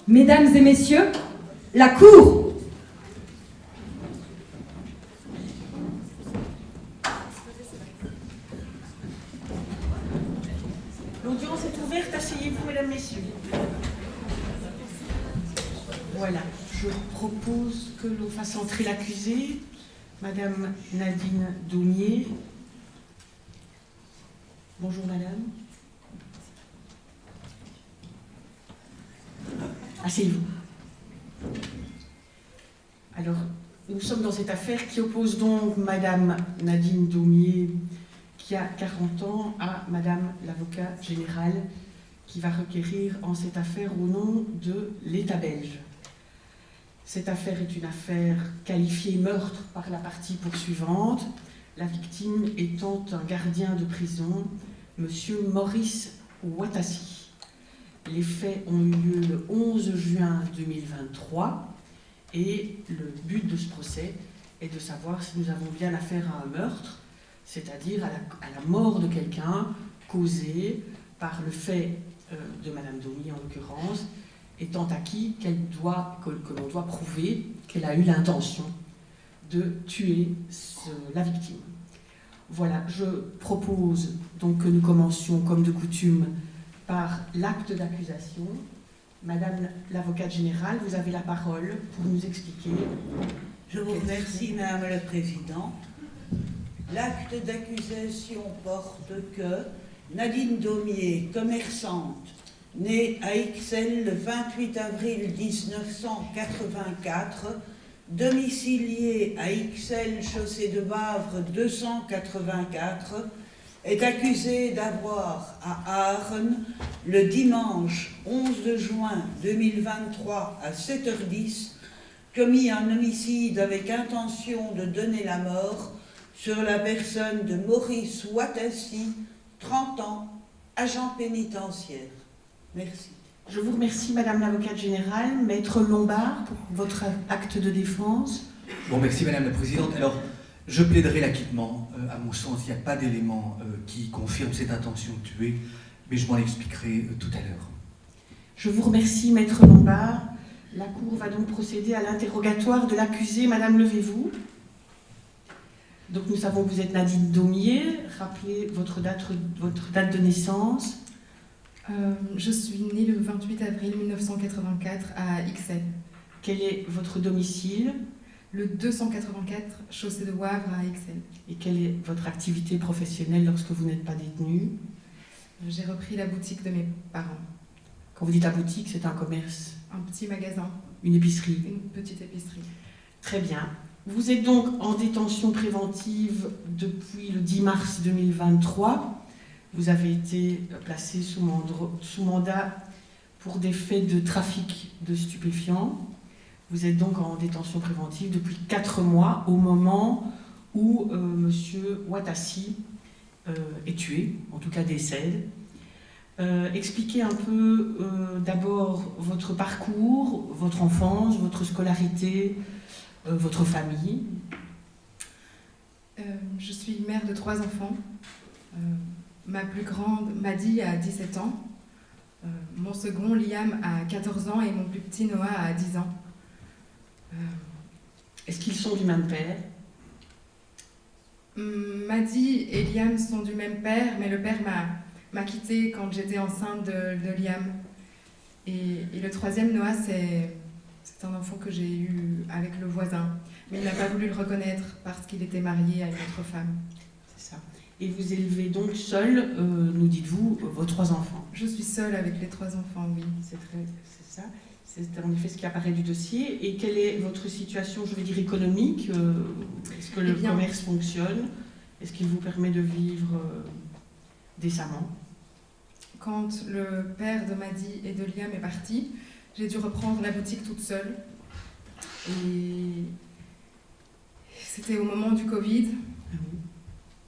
Mesdames et messieurs, la cour. L'audience est ouverte, asseyez-vous, mesdames, messieurs. Voilà, je propose que l'on fasse entrer l'accusée, Madame Nadine Daumier. Bonjour, madame. Asseyez-vous. Alors, nous sommes dans cette affaire qui oppose donc Madame Nadine Daumier, qui a 40 ans, à Madame l'avocat général, qui va requérir en cette affaire au nom de l'État belge. Cette affaire est une affaire qualifiée meurtre par la partie poursuivante, la victime étant un gardien de prison, Monsieur Maurice Ouattassi. Les faits ont eu lieu le 11 juin 2023 et le but de ce procès est de savoir si nous avons bien affaire à un meurtre, c'est-à-dire à la mort de quelqu'un causée par le fait de Madame Daumier en l'occurrence, étant acquis que l'on doit prouver qu'elle a eu l'intention de tuer la victime. Voilà, je propose donc que nous commencions comme de coutume par l'acte d'accusation. Madame l'avocate générale, vous avez la parole pour nous expliquer. Je vous remercie, Madame la Présidente. L'acte d'accusation porte que Nadine Daumier, commerçante, née à Ixelles le 28 avril 1984, domiciliée à Ixelles, chaussée de Wavre 284, est accusée d'avoir à Aachen, le dimanche 11 juin 2023 à 7h10, commis un homicide avec intention de donner la mort sur la personne de Maurice Ouattassi, 30 ans, agent pénitentiaire. Merci. Je vous remercie, Madame l'avocate générale. Maître Lombard, pour votre acte de défense. Bon, merci Madame la Présidente. Alors, je plaiderai l'acquittement. À mon sens, il n'y a pas d'éléments qui confirment cette intention de tuer, mais je m'en expliquerai tout à l'heure. Je vous remercie, Maître Lombard. La Cour va donc procéder à l'interrogatoire de l'accusée. Madame, levez-vous. Donc, nous savons que vous êtes Nadine Daumier. Rappelez votre date de naissance. Je suis née le 28 avril 1984 à Ixelles. Quel est votre domicile? Le 284, chaussée de Wavre à Ixelles. Et quelle est votre activité professionnelle lorsque vous n'êtes pas détenue? J'ai repris la boutique de mes parents. Quand vous dites la boutique, c'est un commerce? Un petit magasin. Une épicerie? Une petite épicerie. Très bien. Vous êtes donc en détention préventive depuis le 10 mars 2023. Vous avez été placé sous mandat pour des faits de trafic de stupéfiants. Vous êtes donc en détention préventive depuis 4 mois, au moment où M. Ouattassi est tué, en tout cas décède. Expliquez un peu d'abord votre parcours, votre enfance, votre scolarité, votre famille. Je suis mère de 3 enfants. Ma plus grande, Maddy, a 17 ans. Mon second, Liam, a 14 ans et mon plus petit, Noah, a 10 ans. Est-ce qu'ils sont du même père? Maddy et Liam sont du même père, mais le père m'a quittée quand j'étais enceinte de Liam. Et le troisième, Noah, c'est un enfant que j'ai eu avec le voisin. Mais il n'a pas voulu le reconnaître parce qu'il était marié à une autre femme. C'est ça. Et vous élevez donc seul, nous dites-vous, vos 3 enfants? Je suis seule avec les 3 enfants, oui. C'est ça. C'est en effet ce qui apparaît du dossier. Et quelle est votre situation, je veux dire, économique? Est-ce que le commerce fonctionne? Est-ce qu'il vous permet de vivre décemment? Quand le père de Maddy et de Liam est parti, j'ai dû reprendre la boutique toute seule. Et c'était au moment du Covid.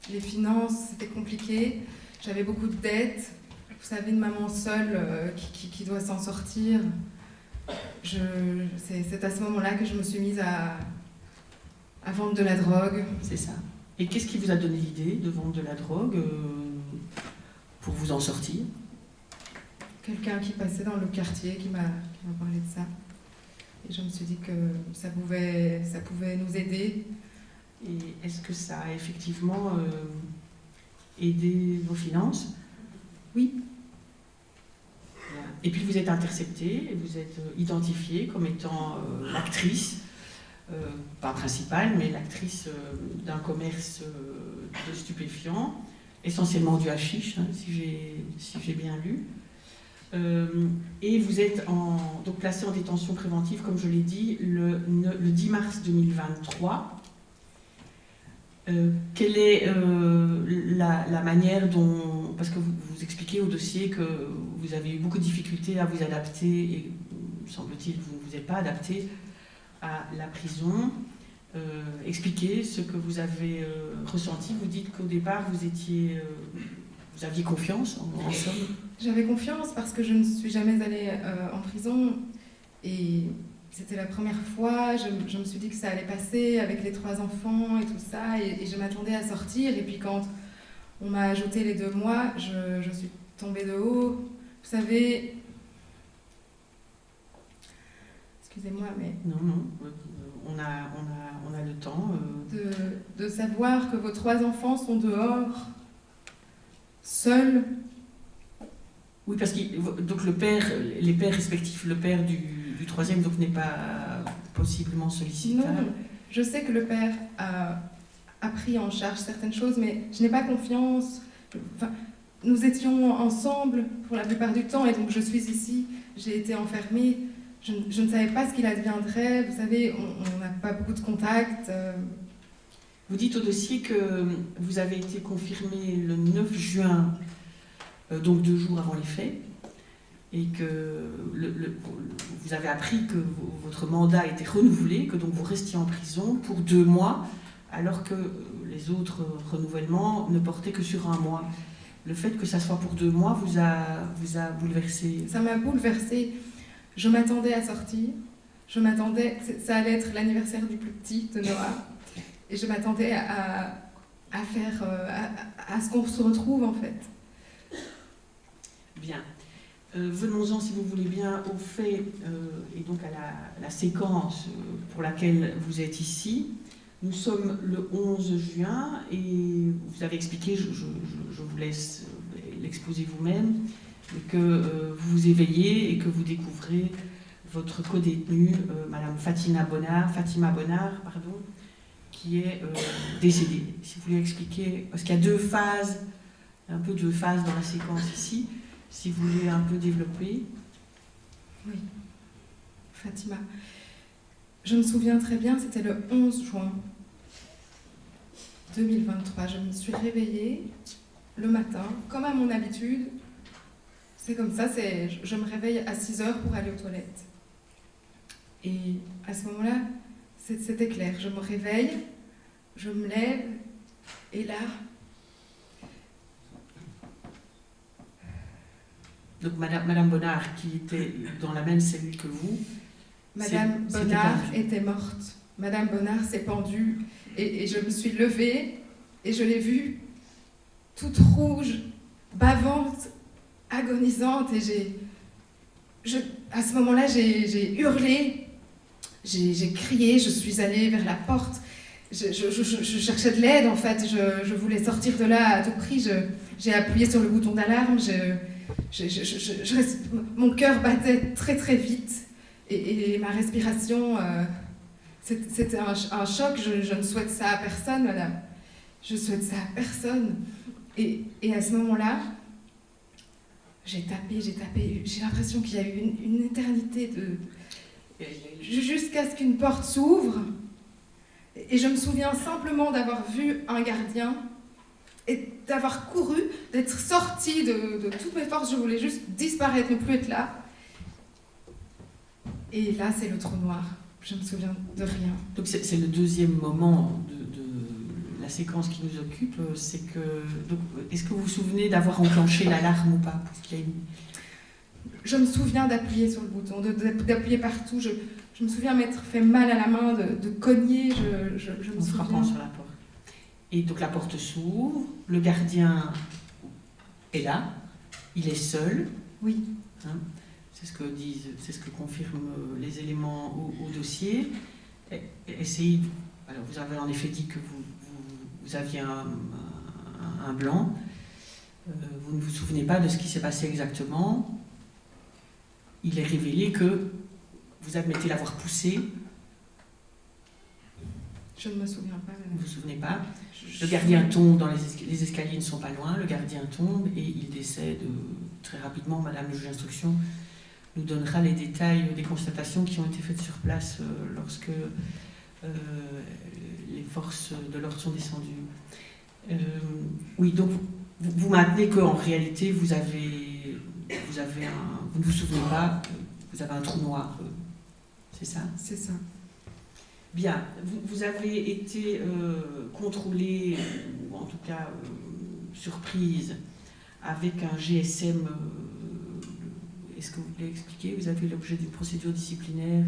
Les finances, c'était compliqué. J'avais beaucoup de dettes. Vous savez, une maman seule qui doit s'en sortir. C'est à ce moment-là que je me suis mise à vendre de la drogue. C'est ça. Et qu'est-ce qui vous a donné l'idée de vendre de la drogue pour vous en sortir? quelqu'un qui passait dans le quartier qui m'a parlé de ça. Et je me suis dit que ça pouvait nous aider. Et est-ce que ça a effectivement aidé vos finances? Oui. Et puis vous êtes intercepté et vous êtes identifié comme étant l'actrice, pas principale, mais l'actrice d'un commerce de stupéfiants, essentiellement du hashish, hein, si j'ai bien lu. Et vous êtes donc placé en détention préventive, comme je l'ai dit, le 10 mars 2023. Quelle est la manière dont... Parce que vous expliquez au dossier que vous avez eu beaucoup de difficultés à vous adapter, et semble-t-il vous ne vous êtes pas adapté à la prison. Expliquez ce que vous avez ressenti. Vous dites qu'au départ vous aviez confiance en somme. J'avais confiance parce que je ne suis jamais allée en prison et c'était la première fois. Je me suis dit que ça allait passer avec les 3 enfants et tout ça et je m'attendais à sortir. Et puis quand on m'a ajouté les 2 mois, je suis tombée de haut. Vous savez... Excusez-moi, mais... Non, on a le temps. De savoir que vos 3 enfants sont dehors, seuls. Oui, parce que donc les pères respectifs, le père du 3e donc n'est pas possiblement sollicitable. Non, je sais que le père a pris en charge certaines choses, mais je n'ai pas confiance. Enfin, nous étions ensemble pour la plupart du temps, et donc je suis ici, j'ai été enfermée. Je ne savais pas ce qu'il adviendrait. Vous savez, on n'a pas beaucoup de contacts. Vous dites au dossier que vous avez été confirmé le 9 juin, donc 2 jours avant les faits, et que vous avez appris que votre mandat était renouvelé, que donc vous restiez en prison pour 2 mois, alors que les autres renouvellements ne portaient que sur 1 mois. Le fait que ça soit pour 2 mois vous a bouleversé? Ça m'a bouleversée. Je m'attendais à sortir. Ça allait être l'anniversaire du plus petit, de Noah. Et je m'attendais à ce qu'on se retrouve, en fait. Bien. Venons-en, si vous voulez bien, au fait et donc à la séquence pour laquelle vous êtes ici. Nous sommes le 11 juin et vous avez expliqué, je vous laisse l'exposer vous-même, que vous vous éveillez et que vous découvrez votre codétenue, Madame Fatima Bonnard, qui est décédée. Si vous voulez expliquer, parce qu'il y a 2 phases, un peu 2 phases dans la séquence ici, si vous voulez un peu développer. Oui, Fatima. Je me souviens très bien, c'était le 11 juin 2023. Je me suis réveillée le matin, comme à mon habitude. C'est comme ça, je me réveille à 6 heures pour aller aux toilettes. Et à ce moment-là, c'était clair. Je me réveille, je me lève, et là... Donc Madame Bonnard, qui était dans la même cellule que vous... Madame Bonnard était morte. Madame Bonnard s'est pendue, et je me suis levée, et je l'ai vue toute rouge, bavante, agonisante, et à ce moment-là, j'ai hurlé, j'ai crié, je suis allée vers la porte, je cherchais de l'aide en fait, je voulais sortir de là à tout prix, j'ai appuyé sur le bouton d'alarme, mon cœur battait très très vite et ma respiration, c'était un choc, je ne souhaite ça à personne, madame, je souhaite ça à personne. Et à ce moment-là, j'ai tapé, j'ai l'impression qu'il y a eu une éternité jusqu'à ce qu'une porte s'ouvre. Et je me souviens simplement d'avoir vu un gardien et d'avoir couru, d'être sortie de toutes mes forces. Je voulais juste disparaître, ne plus être là. Et là, c'est le trou noir. Je me souviens de rien. Donc c'est le 2e moment de la séquence qui nous occupe, c'est que... Est-ce que vous vous souvenez d'avoir enclenché l'alarme ou pas? Parce qu'il y a Je me souviens d'appuyer sur le bouton, d'appuyer partout. Je me souviens m'être fait mal à la main, de cogner. Je me en frappant sur la porte. Et donc la porte s'ouvre, le gardien est là, il est seul. Oui. Hein, c'est ce que confirment les éléments au dossier. Essayez. Alors, vous avez en effet dit que vous aviez un blanc. Vous ne vous souvenez pas de ce qui s'est passé exactement. Il est révélé que vous admettez l'avoir poussé. Je ne me souviens pas, Vous madame. ne vous souvenez pas. Le gardien tombe, les escaliers ne sont pas loin, le gardien tombe et il décède très rapidement. Madame le juge d'instruction nous donnera les détails des constatations qui ont été faites sur place lorsque les forces de l'ordre sont descendues. Oui, donc vous maintenez qu'en réalité vous ne vous souvenez pas, vous avez un trou noir, c'est ça? C'est ça. Bien, vous avez été contrôlée, ou en tout cas surprise, avec un GSM. Est-ce que vous voulez expliquer? Vous avez l'objet d'une procédure disciplinaire?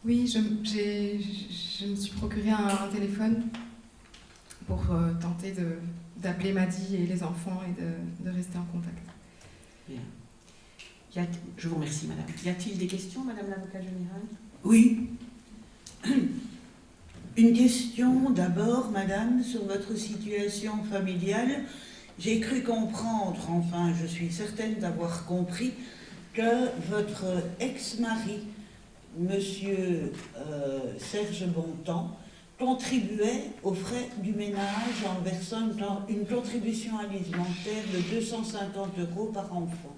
Oui, je me suis procuré un téléphone pour tenter d'appeler Madi et les enfants et de rester en contact. Bien. Je vous remercie, madame. Y a-t-il des questions, madame l'avocate générale? Oui. Une question d'abord, madame, sur votre situation familiale. J'ai cru comprendre, enfin je suis certaine d'avoir compris, que votre ex-mari, monsieur Serge Bontemps, contribuait aux frais du ménage en versant une contribution alimentaire de 250 € par enfant.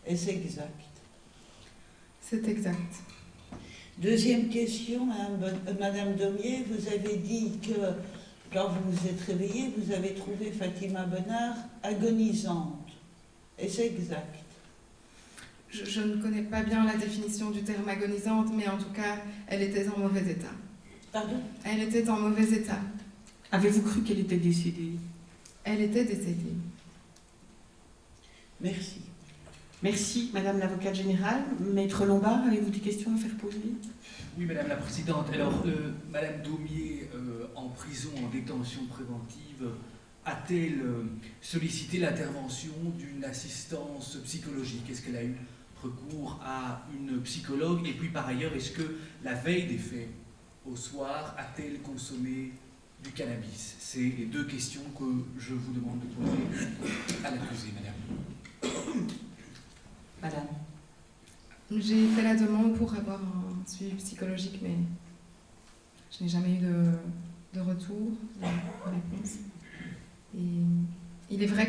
Est-ce exact? C'est exact. Deuxième question, Madame Daumier, vous avez dit que quand vous vous êtes réveillée, vous avez trouvé Fatima Bonnard agonisante. Est-ce exact? Je ne connais pas bien la définition du terme agonisante, mais en tout cas, elle était en mauvais état. Pardon? Elle était en mauvais état. Avez-vous cru qu'elle était décédée? Elle était décédée. Merci. Merci, madame l'avocate générale. Maître Lombard, avez-vous des questions à faire poser? Oui, Madame la Présidente. Alors, Madame Daumier, en prison, en détention préventive, a-t-elle sollicité l'intervention d'une assistance psychologique? Est-ce qu'elle a eu recours à une psychologue? Et puis, par ailleurs, est-ce que la veille des faits, au soir, a-t-elle consommé du cannabis? C'est les deux questions que je vous demande de poser à l'accusé, Madame. Madame. J'ai fait la demande pour avoir un suivi psychologique, mais je n'ai jamais eu de retour, de réponse. Et il est vrai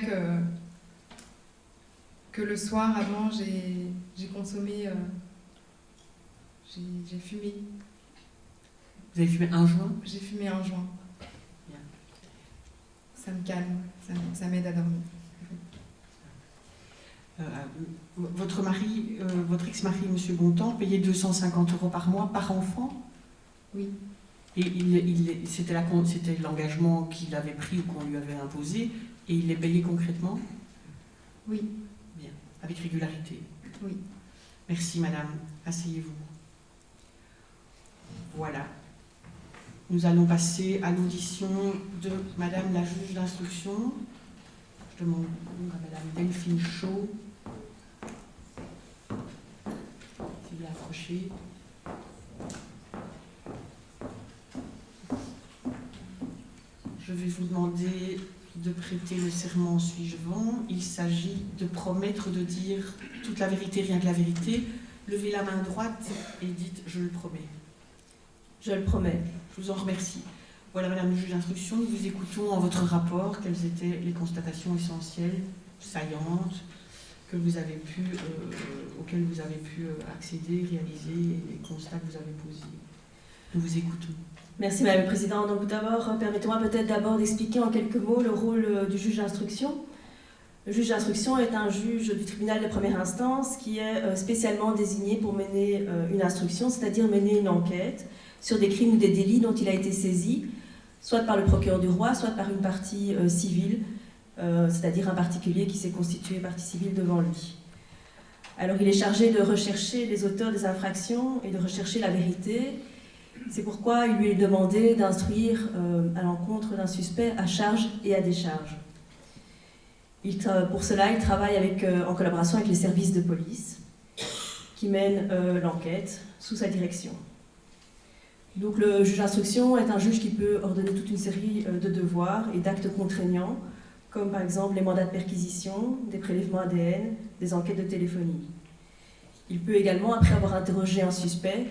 que le soir, avant, j'ai consommé, j'ai fumé. Vous avez fumé un joint? J'ai fumé un joint. Bien. Ça me calme, ça m'aide à dormir. Votre mari, votre ex-mari, M. Bontemps, payait 250 € par mois par enfant? Oui. Et c'était l'engagement qu'il avait pris ou qu'on lui avait imposé, et il les payait concrètement? Oui. Bien. Avec régularité? Oui. Merci, madame. Asseyez-vous. Voilà. Nous allons passer à l'audition de madame la juge d'instruction. Je demande à madame Delphine Chaud. S'il est approché. Je vais vous demander de prêter le serment suivant. Il s'agit de promettre de dire toute la vérité, rien que la vérité. Levez la main droite et dites « je le promets ». Je le promets. Je vous en remercie. Voilà, madame le juge d'instruction, nous vous écoutons en votre rapport. Quelles étaient les constatations essentielles, saillantes, auxquelles vous avez pu accéder, réaliser, et les constats que vous avez posés. Nous vous écoutons. Merci Madame la Présidente. Donc d'abord, permettez-moi peut-être d'expliquer en quelques mots le rôle du juge d'instruction. Le juge d'instruction est un juge du tribunal de première instance qui est spécialement désigné pour mener une instruction, c'est-à-dire mener une enquête sur des crimes ou des délits dont il a été saisi, soit par le procureur du roi, soit par une partie civile, c'est-à-dire un particulier qui s'est constitué partie civile devant lui. Alors il est chargé de rechercher les auteurs des infractions et de rechercher la vérité. C'est pourquoi il lui est demandé d'instruire à l'encontre d'un suspect à charge et à décharge. Pour cela, il travaille en collaboration avec les services de police qui mènent l'enquête sous sa direction. Donc le juge d'instruction est un juge qui peut ordonner toute une série de devoirs et d'actes contraignants, comme par exemple les mandats de perquisition, des prélèvements ADN, des enquêtes de téléphonie. Il peut également, après avoir interrogé un suspect,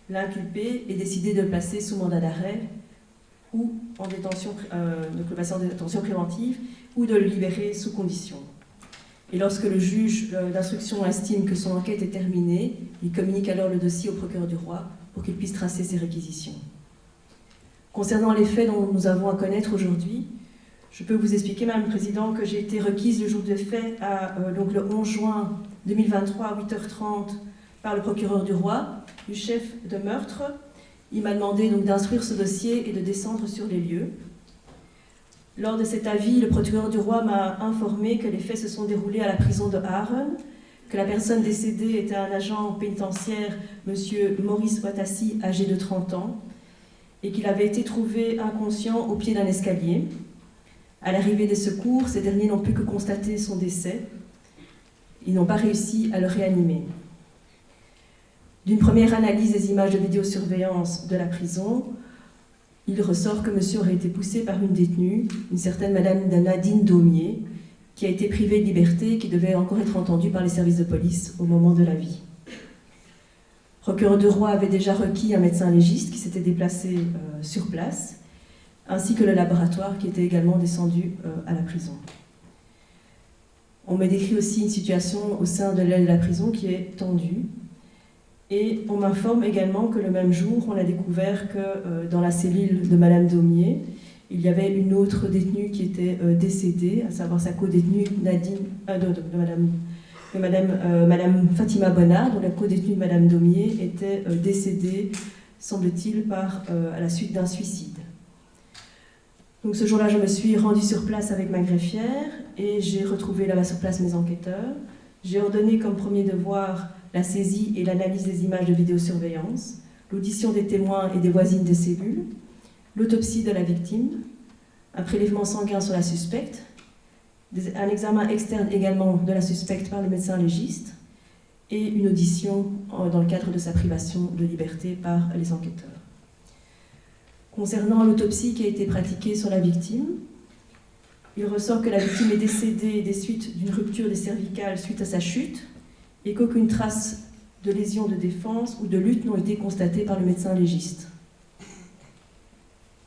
l'inculper et décider de le placer sous mandat d'arrêt ou de le placer en détention préventive ou de le libérer sous condition. Et lorsque le juge d'instruction estime que son enquête est terminée, il communique alors le dossier au procureur du roi pour qu'il puisse tracer ses réquisitions. Concernant les faits dont nous avons à connaître aujourd'hui, je peux vous expliquer, Madame le Président, que j'ai été requise le jour des faits, donc le 11 juin 2023 à 8h30, par le procureur du roi, du chef de meurtre. Il m'a demandé donc d'instruire ce dossier et de descendre sur les lieux. Lors de cet avis, le procureur du roi m'a informé que les faits se sont déroulés à la prison de Aaren, que la personne décédée était un agent pénitentiaire, M. Maurice Watassi, âgé de 30 ans, et qu'il avait été trouvé inconscient au pied d'un escalier. À l'arrivée des secours, ces derniers n'ont pu que constater son décès. Ils n'ont pas réussi à le réanimer. D'une première analyse des images de vidéosurveillance de la prison, il ressort que monsieur aurait été poussé par une détenue, une certaine Madame Nadine Daumier, qui a été privée de liberté et qui devait encore être entendue par les services de police au moment de la vie. Le procureur du roi avait déjà requis un médecin légiste qui s'était déplacé sur place, ainsi que le laboratoire qui était également descendu à la prison. On me décrit aussi une situation au sein de l'aile de la prison qui est tendue. Et on m'informe également que le même jour, on a découvert que dans la cellule de Madame Daumier, il y avait une autre détenue qui était décédée, à savoir sa co-détenue Madame Fatima Bonnard, dont la co-détenue de Madame Daumier était décédée, semble-t-il, à la suite d'un suicide. Donc ce jour-là, je me suis rendue sur place avec ma greffière et j'ai retrouvé là-bas sur place mes enquêteurs. J'ai ordonné comme premier devoir la saisie et l'analyse des images de vidéosurveillance, l'audition des témoins et des voisines des cellules, l'autopsie de la victime, un prélèvement sanguin sur la suspecte, un examen externe également de la suspecte par le médecin légiste et une audition dans le cadre de sa privation de liberté par les enquêteurs. Concernant l'autopsie qui a été pratiquée sur la victime, il ressort que la victime est décédée des suites d'une rupture des cervicales suite à sa chute et qu'aucune trace de lésion de défense ou de lutte n'ont été constatées par le médecin légiste.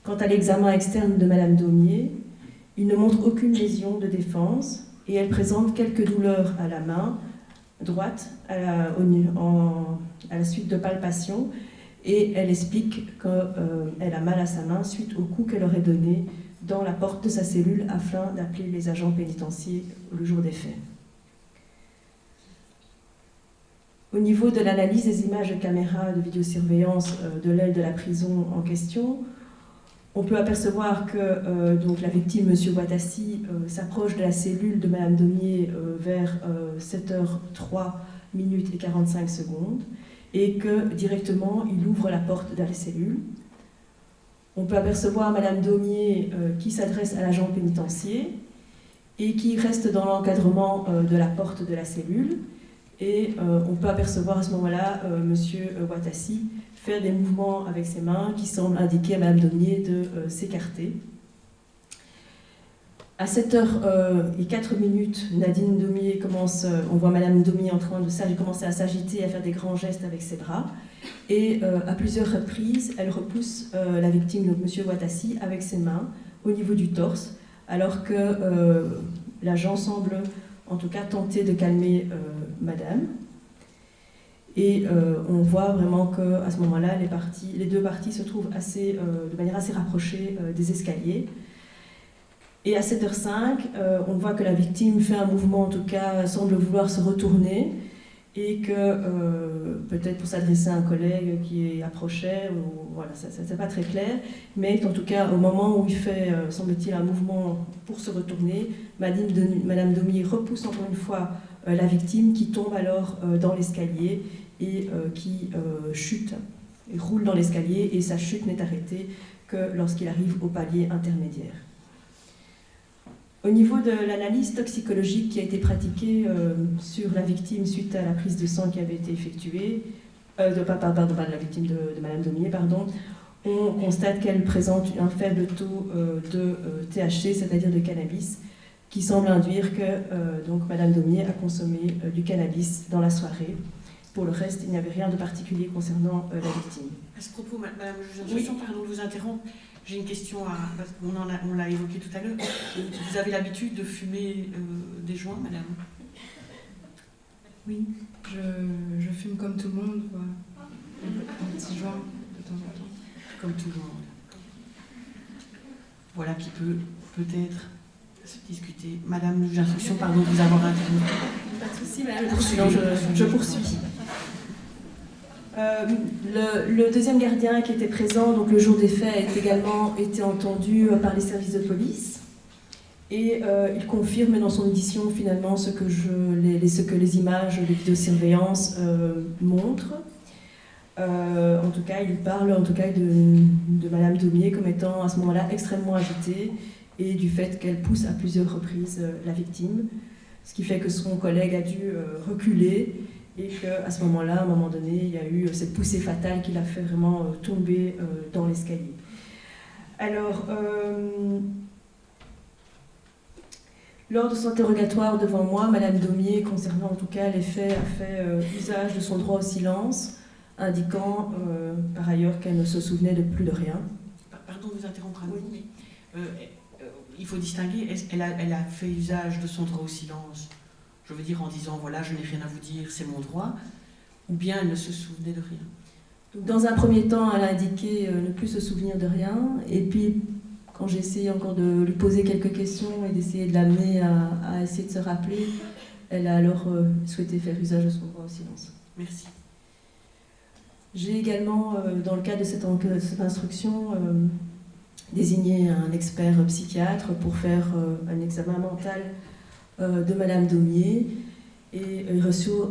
Quant à l'examen externe de Madame Daumier, il ne montre aucune lésion de défense et elle présente quelques douleurs à la main droite à la suite de palpations et elle explique qu'elle a mal à sa main suite au coup qu'elle aurait donné dans la porte de sa cellule afin d'appeler les agents pénitentiaires le jour des faits. Au niveau de l'analyse des images de caméras de vidéosurveillance de l'aile de la prison en question, on peut apercevoir que donc la victime, M. Watassi, s'approche de la cellule de Mme Daumier vers 7h03 minutes et 45 secondes et que directement il ouvre la porte de la cellule. On peut apercevoir Mme Daumier qui s'adresse à l'agent pénitentiaire et qui reste dans l'encadrement de la porte de la cellule. Et on peut apercevoir à ce moment-là M. Watassi faire des mouvements avec ses mains qui semblent indiquer à Mme Daumier de s'écarter. À 7h04, Nadine Daumier on voit Mme Daumier en train de commencer à s'agiter, à faire des grands gestes avec ses bras. Et à plusieurs reprises, elle repousse la victime, donc M. Watassi, avec ses mains au niveau du torse, alors que l'agent semble en tout cas tenter de calmer Madame. Et on voit vraiment qu'à ce moment-là, les deux parties se trouvent de manière assez rapprochée des escaliers. Et à 7h05, on voit que la victime fait un mouvement, en tout cas, semble vouloir se retourner, et que peut-être pour s'adresser à un collègue qui approchait, ou, voilà, ça n'est pas très clair, mais en tout cas, au moment où il fait, semble-t-il, un mouvement pour se retourner, Madame Daumier repousse encore une fois la victime qui tombe alors dans l'escalier et qui chute, il roule dans l'escalier et sa chute n'est arrêtée que lorsqu'il arrive au palier intermédiaire. Au niveau de l'analyse toxicologique qui a été pratiquée sur la victime suite à la prise de sang qui avait été effectuée, pas de la victime de Madame Daumier, pardon, on constate qu'elle présente un faible taux de THC, c'est-à-dire de cannabis, qui semble induire que donc Madame Daumier a consommé du cannabis dans la soirée. Pour le reste, il n'y avait rien de particulier concernant la victime. À ce propos, Madame le juge d'instruction, pardon de vous interrompre, j'ai une question, parce qu'on l'a évoqué tout à l'heure. Vous avez l'habitude de fumer des joints, Madame? Oui, je fume comme tout le monde, quoi. Un petit joint de temps en temps. Comme tout le monde. Voilà qui peut peut-être se discuter. Madame le juge d'instruction, pardon de vous avoir interrompu. Pas de souci, Madame la Présidente, je poursuis. Le deuxième gardien qui était présent donc le jour des faits a également été entendu par les services de police et il confirme dans son audition finalement ce que les images de vidéosurveillance montrent. En tout cas, il parle de Madame Daumier comme étant à ce moment-là extrêmement agitée et du fait qu'elle pousse à plusieurs reprises la victime, ce qui fait que son collègue a dû reculer et qu'à ce moment-là, à un moment donné, il y a eu cette poussée fatale qui l'a fait vraiment tomber dans l'escalier. Alors, lors de son interrogatoire devant moi, Madame Daumier, concernant en tout cas les faits, a fait usage de son droit au silence, indiquant par ailleurs qu'elle ne se souvenait de plus de rien. Pardon de vous interrompre, Oui. mais il faut distinguer, elle a fait usage de son droit au silence, je veux dire en disant voilà, je n'ai rien à vous dire, c'est mon droit, ou bien elle ne se souvenait de rien? Dans un premier temps, elle a indiqué ne plus se souvenir de rien, et puis quand j'ai essayé encore de lui poser quelques questions et d'essayer de l'amener à essayer de se rappeler, elle a alors souhaité faire usage de son droit au silence. Merci. J'ai également, dans le cadre de cette instruction, désigné un expert psychiatre pour faire un examen mental de Madame Daumier. Et il ressort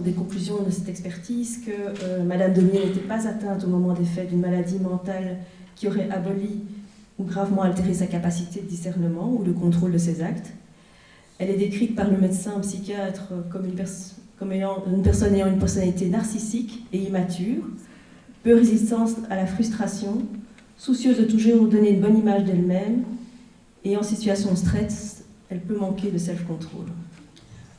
des conclusions de cette expertise que Madame Daumier n'était pas atteinte au moment des faits d'une maladie mentale qui aurait aboli ou gravement altéré sa capacité de discernement ou de contrôle de ses actes. Elle est décrite par le médecin psychiatre comme une personne ayant une personnalité narcissique et immature, peu résistante à la frustration, soucieuse de toujours donner une bonne image d'elle-même, et en situation de stress, elle peut manquer de self-control.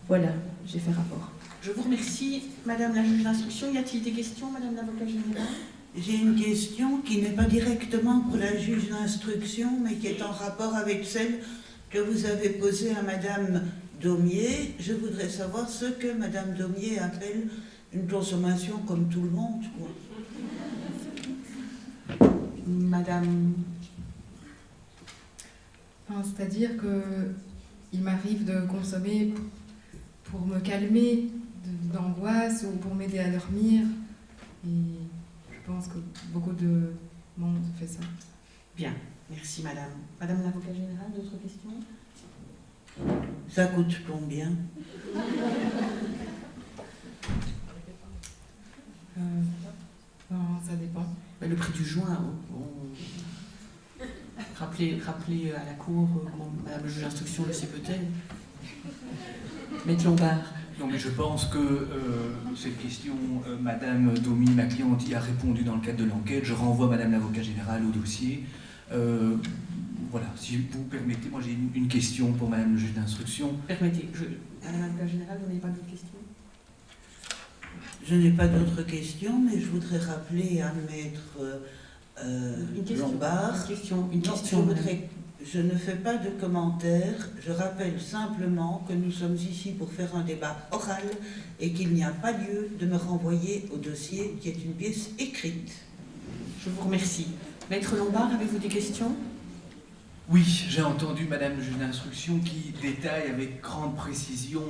Voilà, j'ai fait rapport. Je vous remercie, Madame la juge d'instruction. Y a-t-il des questions, Madame l'avocat général? J'ai une question qui n'est pas directement pour la juge d'instruction, mais qui est en rapport avec celle que vous avez posée à Madame Daumier. Je voudrais savoir ce que Madame Daumier appelle une consommation comme tout le monde, quoi. Madame... Enfin, c'est-à-dire qu'il m'arrive de consommer pour me calmer d'angoisse ou pour m'aider à dormir. Et je pense que beaucoup de monde fait ça. Bien, merci Madame. Madame l'avocat général, d'autres questions? Ça coûte combien? Non, ça dépend. Le prix du joint, rappelez à la cour, Madame le juge d'instruction le sait peut-être. Maître Lombard. Non, mais je pense que cette question, Madame Daumier, ma cliente, y a répondu dans le cadre de l'enquête. Je renvoie Madame l'avocat général au dossier. Voilà, si vous permettez, moi j'ai une question pour Madame le juge d'instruction. Permettez, Madame l'avocat général, vous n'avez pas d'autres questions? Je n'ai pas d'autres questions, mais je voudrais rappeler à Maître Lombard. Une question, Je ne fais pas de commentaires, je rappelle simplement que nous sommes ici pour faire un débat oral et qu'il n'y a pas lieu de me renvoyer au dossier qui est une pièce écrite. Je vous remercie. Maître Lombard, avez-vous des questions? Oui, j'ai entendu Madame le juge d'instruction qui détaille avec grande précision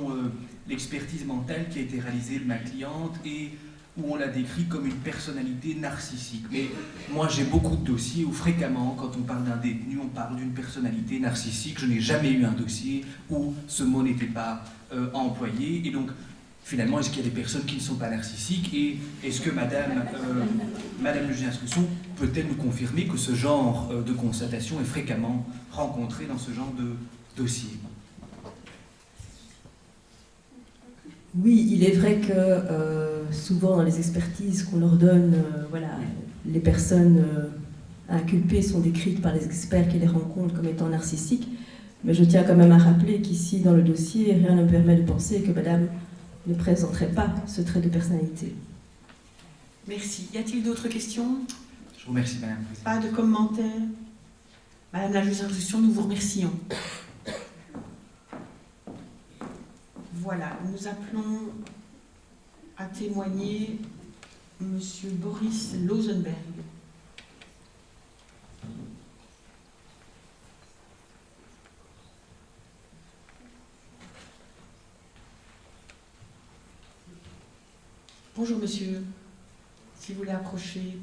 l'expertise mentale qui a été réalisée de ma cliente et où on la décrit comme une personnalité narcissique. Mais moi, j'ai beaucoup de dossiers où fréquemment, quand on parle d'un détenu, on parle d'une personnalité narcissique. Je n'ai jamais eu un dossier où ce mot n'était pas employé. Et donc, finalement, est-ce qu'il y a des personnes qui ne sont pas narcissiques? Et est-ce que Madame le juge d'instruction peut-elle nous confirmer que ce genre de constatation est fréquemment rencontré dans ce genre dossier. Oui, il est vrai que souvent dans les expertises qu'on leur donne, les personnes inculpées sont décrites par les experts qui les rencontrent comme étant narcissiques. Mais je tiens quand même à rappeler qu'ici, dans le dossier, rien ne me permet de penser que madame ne présenterait pas ce trait de personnalité. Merci. Y a-t-il d'autres questions? Je vous remercie, Madame la Présidente. Pas de commentaires? Madame la juge d'instruction, nous vous remercions. Voilà, nous appelons à témoigner Monsieur Boris Losenberg. Bonjour monsieur, si vous voulez approcher.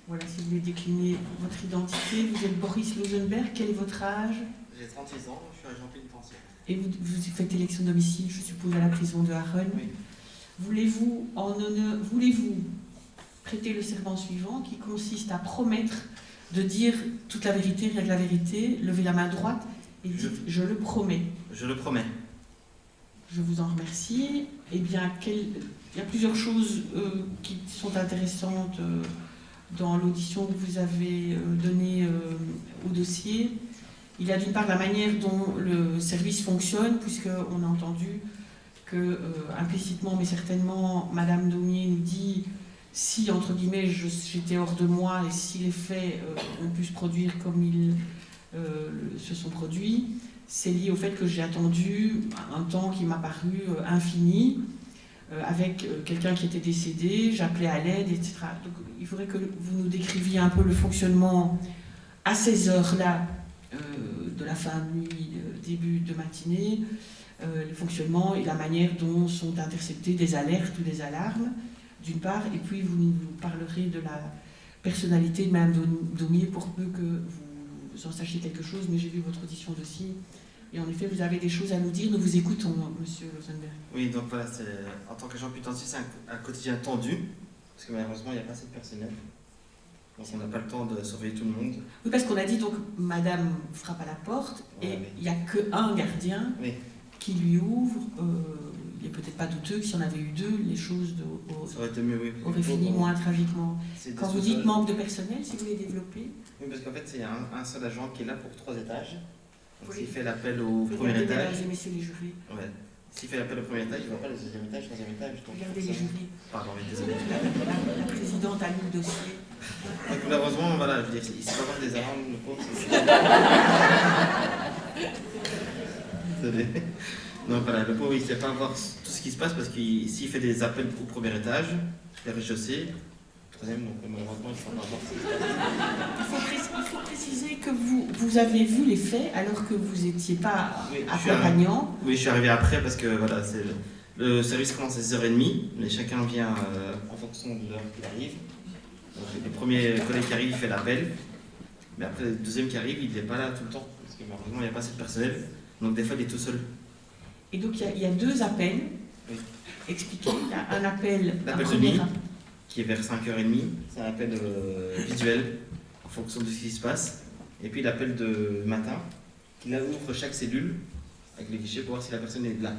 Voilà, si vous voulez décliner votre identité, vous êtes Boris Losenberg, quel est votre âge? J'ai 36 ans, je suis agent pénitentiaire. Et vous faites élection de domicile, je suppose, à la prison de Harren. Oui. Voulez-vous prêter le serment suivant qui consiste à promettre de dire toute la vérité, rien que la vérité, levez la main droite et dites je le promets. Je le promets. Je vous en remercie. Eh bien, il y a plusieurs choses qui sont intéressantes dans l'audition que vous avez donnée au dossier. Il y a d'une part la manière dont le service fonctionne, puisqu'on a entendu que, implicitement, mais certainement, Madame Daumier nous dit si, entre guillemets, j'étais hors de moi et si les faits ont pu se produire comme ils se sont produits, c'est lié au fait que j'ai attendu un temps qui m'a paru infini, avec quelqu'un qui était décédé, j'appelais à l'aide, etc. Donc il faudrait que vous nous décriviez un peu le fonctionnement à ces heures-là, de la fin de nuit, début de matinée, le fonctionnement et la manière dont sont interceptées des alertes ou des alarmes, d'une part, et puis vous nous parlerez de la personnalité de Mme Daumier pour peu que vous en sachiez quelque chose, mais j'ai vu votre audition aussi. Et en effet, vous avez des choses à nous dire. Nous vous écoutons, Monsieur Losenberg. Oui, donc voilà, en tant qu'agent pénitentiaire, c'est un quotidien tendu, parce que malheureusement, il n'y a pas assez de personnel. Donc on n'a pas le temps de surveiller tout le monde. Oui, parce qu'on a dit, donc, Madame frappe à la porte, et Ouais, il n'y a qu'un gardien Oui. qui lui ouvre. Il n'est peut-être pas douteux que si on avait eu deux, les choses Ça aurait été mieux, oui. auraient fini moins tragiquement. C'est des Quand vous sous-sols. dites manque de personnel, si vous voulez développer, Oui, parce qu'en fait, c'est un seul agent qui est là pour 3 étages. Donc Oui. s'il fait l'appel au premier regardez, étage, mesdames et messieurs les jurés, ouais. S'il fait l'appel au premier étage, il ne va pas le deuxième étage, troisième étage. Donc regardez les forcément- jurés. Pardon, oui, désolé. La présidente a lu le dossier. Donc malheureusement, voilà, je veux dire, il ne sait pas avoir des alarmes, le pauvre. Désolé. Donc voilà, le pauvre, il ne sait pas voir tout ce qui se passe parce que s'il fait des appels au premier étage, les rez-de-chaussée, troisième, donc malheureusement, il ne sait pas voir ce qui se passe. Il faut préciser que vous avez vu les faits alors que vous n'étiez pas Oui, je suis accompagnant. Oui, je suis arrivé après parce que voilà, le service commence à 6h30, mais chacun vient en fonction de l'heure qu'il arrive. Donc, le premier collègue qui arrive, il fait l'appel, mais après le deuxième qui arrive, il n'est pas là tout le temps, parce que malheureusement, il n'y a pas assez de personnel, donc des fois, il est tout seul. Et donc il y a deux appels. Oui. Expliquez. Il y a un appel, un L'appel de premier nuit. appel. Qui est vers 5h30, c'est un appel visuel, en fonction de ce qui se passe, et puis l'appel de matin, qui là ouvre chaque cellule, avec le guichet, pour voir si la personne est là.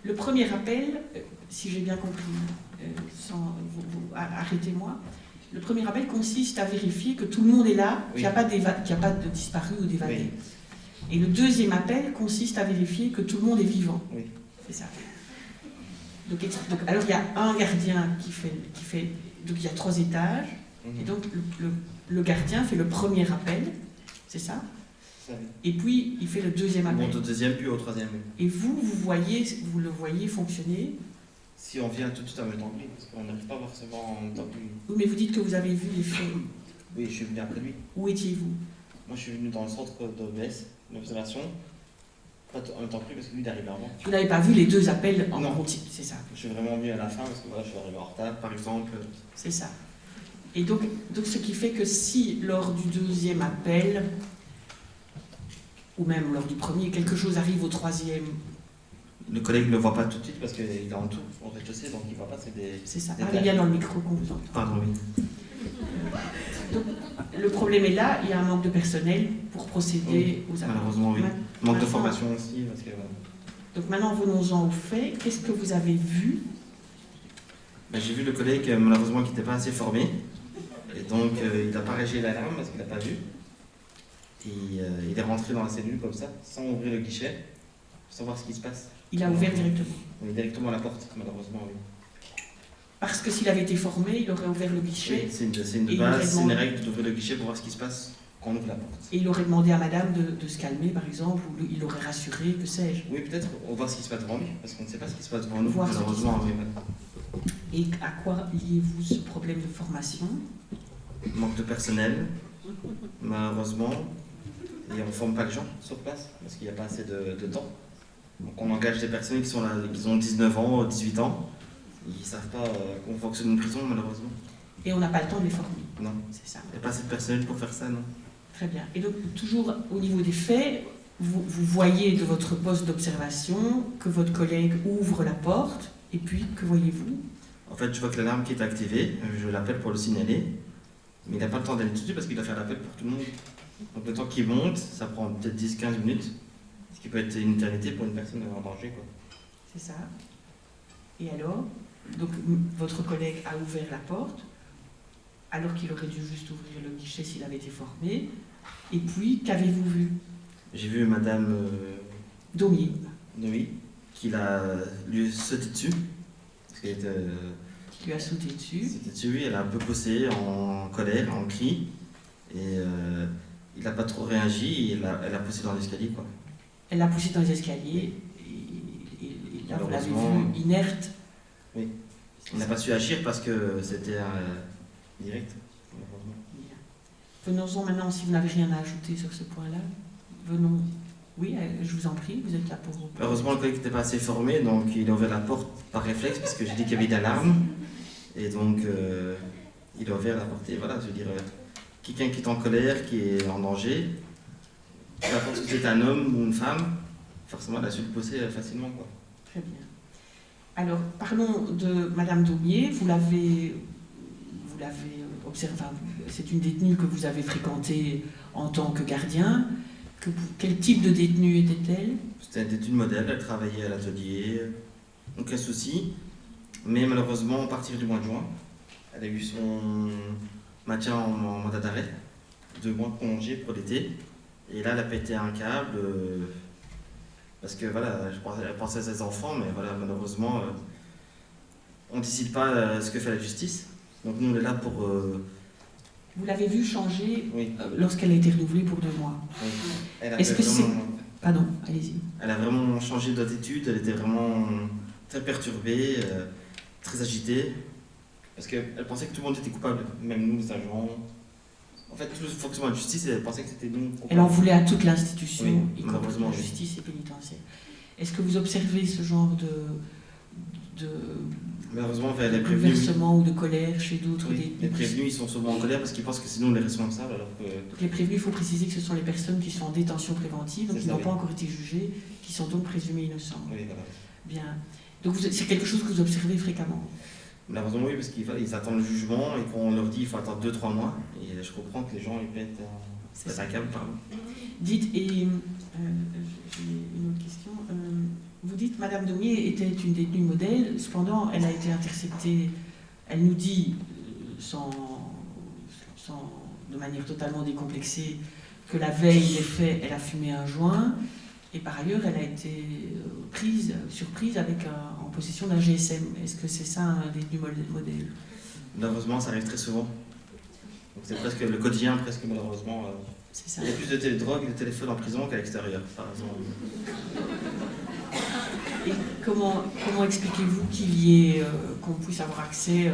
Le premier appel, si j'ai bien compris, arrêtez-moi, le premier appel consiste à vérifier que tout le monde est là, Oui. qu'il n'y a pas de disparu ou d'évadé. Oui. Et le deuxième appel consiste à vérifier que tout le monde est vivant. Oui. C'est ça. Donc, alors il y a un gardien qui fait donc il y a 3 étages, et donc le gardien fait le premier appel, c'est ça? Ça, oui. Et puis il fait le deuxième On appel. monte au deuxième, puis au troisième. Et vous le voyez fonctionner. Si on vient tout de suite en même temps que lui, parce qu'on n'arrive pas à voir seulement en même temps que lui. Oui, mais vous dites que vous avez vu les faits. Oui, je suis venu après lui. Où étiez-vous? Moi, je suis venu dans le centre d'OBS, d'observation, pas en même temps que lui, parce que lui, il est arrivé avant. Vous n'avez pas vu les deux appels en Non. continu, c'est ça. Je suis vraiment venu à la fin, parce que voilà, je suis arrivé en retard, par exemple. C'est ça. Et donc ce qui fait que si lors du deuxième appel, ou même lors du premier, quelque chose arrive au troisième, Le collègue ne le voit pas tout de suite, parce qu'il est en tout, au rez-de-chaussée, donc il ne voit pas, c'est des... c'est ça. Des Parlez bien dans le micro qu'on vous entend. Pardon, oui. le problème est là, il y a un manque de personnel pour procéder aux appels. Malheureusement, oui. Ma- Manque de maintenant- formation aussi, parce que Donc maintenant, venons-en aux faits. Qu'est-ce que vous avez vu? ben, j'ai vu le collègue, malheureusement, qui n'était pas assez formé. Et donc, il n'a pas réagi l'alarme parce qu'il n'a pas vu. Et il est rentré dans la cellule comme ça, sans ouvrir le guichet, sans voir ce qui se passe. Il a ouvert directement. On est directement à la porte, malheureusement, oui. Parce que s'il avait été formé, il aurait ouvert le guichet C'est une Et il base, aurait c'est une demandé- règle d'ouvrir le guichet pour voir ce qui se passe quand on ouvre la porte. et il aurait demandé à madame de se calmer, par exemple, ou il aurait rassuré, que sais-je. Oui, peut-être, on va voir ce qui se passe devant lui, parce qu'on ne sait pas ce qui se passe devant nous, Voir ce qui se malheureusement, passe. oui. Voilà. Et à quoi liez-vous ce problème de formation? Manque de personnel, malheureusement, et on ne forme pas les gens sur place, parce qu'il n'y a pas assez de temps. Donc on engage des personnes qui sont là, qui ont 19 ans, 18 ans, ils ne savent pas comment fonctionne une prison, malheureusement. Et on n'a pas le temps de les former. Non, C'est ça. il n'y a pas assez de personnel pour faire ça, non. Très bien. Et donc, toujours au niveau des faits, vous voyez de votre poste d'observation que votre collègue ouvre la porte, et puis, que voyez-vous? En fait, je vois que l'alarme qui est activée, je l'appelle pour le signaler, mais il n'a pas le temps d'aller tout de suite parce qu'il doit faire l'appel pour tout le monde. Donc le temps qu'il monte, ça prend peut-être 10-15 minutes, ce qui peut être une éternité pour une personne en danger, quoi. C'est ça. Et alors, donc, votre collègue a ouvert la porte, alors qu'il aurait dû juste ouvrir le guichet s'il avait été formé. Et puis, qu'avez-vous vu? J'ai vu Madame Daumier. Noé qui l'a lui sauté dessus, parce qu'elle était, Qui lui a sauté dessus. sauté dessus, oui, elle a un peu poussé en colère, en cri, et il n'a pas trop réagi, et elle a poussé dans l'escalier, quoi. Elle l'a poussé dans les escaliers, et là, vous l'avez Malheureusement, vu inerte. oui. Il n'a pas su agir parce que c'était direct, malheureusement. Bien. Venons-en maintenant, si vous n'avez rien à ajouter sur ce point-là. Venons. Oui, je vous en prie, vous êtes là pour... Heureusement, le collègue n'était pas assez formé, donc il a ouvert la porte par réflexe, parce que j'ai dit qu'il y avait une alarme. Et donc, il a ouvert la porte. Et voilà, je veux dire, quelqu'un qui est en colère, qui est en danger, peu importe si c'est un homme ou une femme, forcément, elle a su le pousser facilement, quoi. Très bien. Alors, parlons de Madame Daumier. Vous l'avez observé, enfin, c'est une détenue que vous avez fréquentée en tant que gardien. Quel type de détenue était-elle? C'était une détenue modèle, elle travaillait à l'atelier, aucun souci. Mais malheureusement, à partir du mois de juin, elle a eu son maintien en mandat d'arrêt, 2 mois de congé pour l'été. Et là, elle a pété un câble, parce que voilà, elle pensait à ses enfants, mais voilà, malheureusement, on ne décide pas ce que fait la justice. Donc nous, on est là pour... Vous l'avez vue changer oui, lorsqu'elle a été renouvelée pour 2 mois. oui. Elle a Est-ce fait que c'est- vraiment- Pardon, allez-y. Elle a vraiment changé d'attitude, elle était vraiment très perturbée, très agitée, parce qu'elle pensait que tout le monde était coupable, même nous, les agents. En fait, tout le fonctionnement de la justice, elle pensait que c'était nous. Elle en voulait à toute l'institution, Oui, y compris malheureusement, la oui. justice et pénitentiaire. Est-ce que vous observez ce genre de Malheureusement, elle est prévenue. bouleversement ou de colère chez d'autres Oui, les détenus? prévenus, ils sont souvent en colère parce qu'ils pensent que c'est nous les responsables, alors que... Donc les prévenus, il faut préciser que ce sont les personnes qui sont en détention préventive, donc C'est qui ça, n'ont oui. pas encore été jugées, qui sont donc présumées innocentes. Oui, voilà. Bien. Donc c'est quelque chose que vous observez fréquemment. Malheureusement, oui, parce qu'ils attendent le jugement et qu'on leur dit qu'il faut attendre 2-3 mois. Et je comprends que les gens, ils pètent C'est ça. un câble, pardon. Dites, et j'ai une autre question. Vous dites, Madame Daumier était une détenue modèle, cependant, elle a été interceptée, elle nous dit, de manière totalement décomplexée, que la veille des faits, elle a fumé un joint, et par ailleurs, elle a été surprise en possession d'un GSM. Est-ce que c'est ça un détenu modèle? Malheureusement, ça arrive très souvent. Donc c'est presque le quotidien, presque malheureusement. C'est ça. Il y a plus de drogue et de téléphone en prison qu'à l'extérieur, par exemple. Et comment expliquez-vous qu'on puisse avoir accès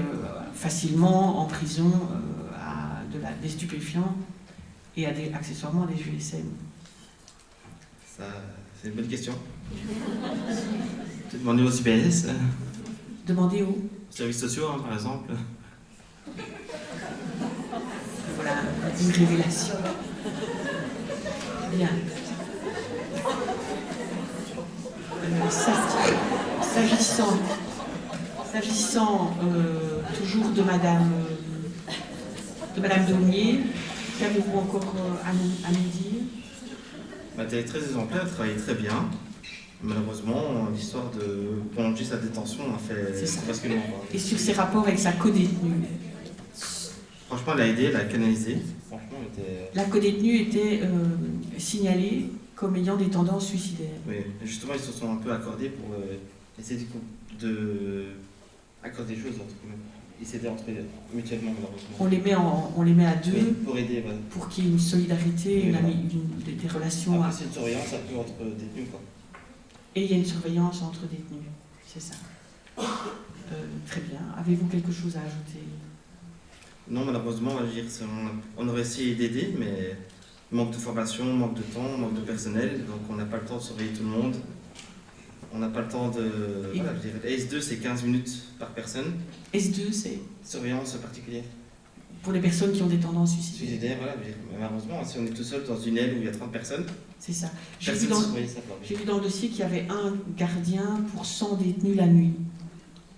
facilement en prison à des stupéfiants et accessoirement à des GSM? Ça, c'est une bonne question. Peut-être demander au CPS, Demandez aux... aux services sociaux, hein, par exemple. Voilà, une révélation. Bien. S'agissant toujours de Madame Daumier, Qu'avez-vous encore à nous dire? Elle était très exemplaire, elle travaillait très bien. Malheureusement, l'histoire de prolonger sa détention a C'est ça. fait basculement. Et sur ses rapports avec sa codétenue? Franchement, elle a aidé, elle a canalisé. Franchement, elle était... La codétenue était signalée comme ayant des tendances suicidaires. Oui, justement, ils se sont un peu accordés pour essayer de accorder des choses entre eux. Ils s'aidaient entre eux mutuellement, malheureusement. On les met à deux Oui, pour aider, voilà. pour qu'il y ait une solidarité, Oui, voilà. des relations. Après, c'est une surveillance un peu entre détenus, quoi. Et il y a une surveillance entre détenus. C'est ça. Très bien. Avez-vous quelque chose à ajouter? Non, malheureusement, je veux dire, on aurait essayé d'aider, mais manque de formation, manque de temps, manque de personnel, donc on n'a pas le temps de surveiller tout le monde. On n'a pas le temps de... Voilà, je dirais, S2, c'est 15 minutes par personne. S2, c'est Surveillance particulière. pour les personnes qui ont des tendances suicidaires. Suicidaire, voilà. Je veux dire, malheureusement, si on est tout seul dans une aile où il y a 30 personnes, C'est ça. J'ai vu, personne ne dans, surveille ça. Quoi. j'ai vu dans le dossier qu'il y avait un gardien pour 100 détenus la nuit.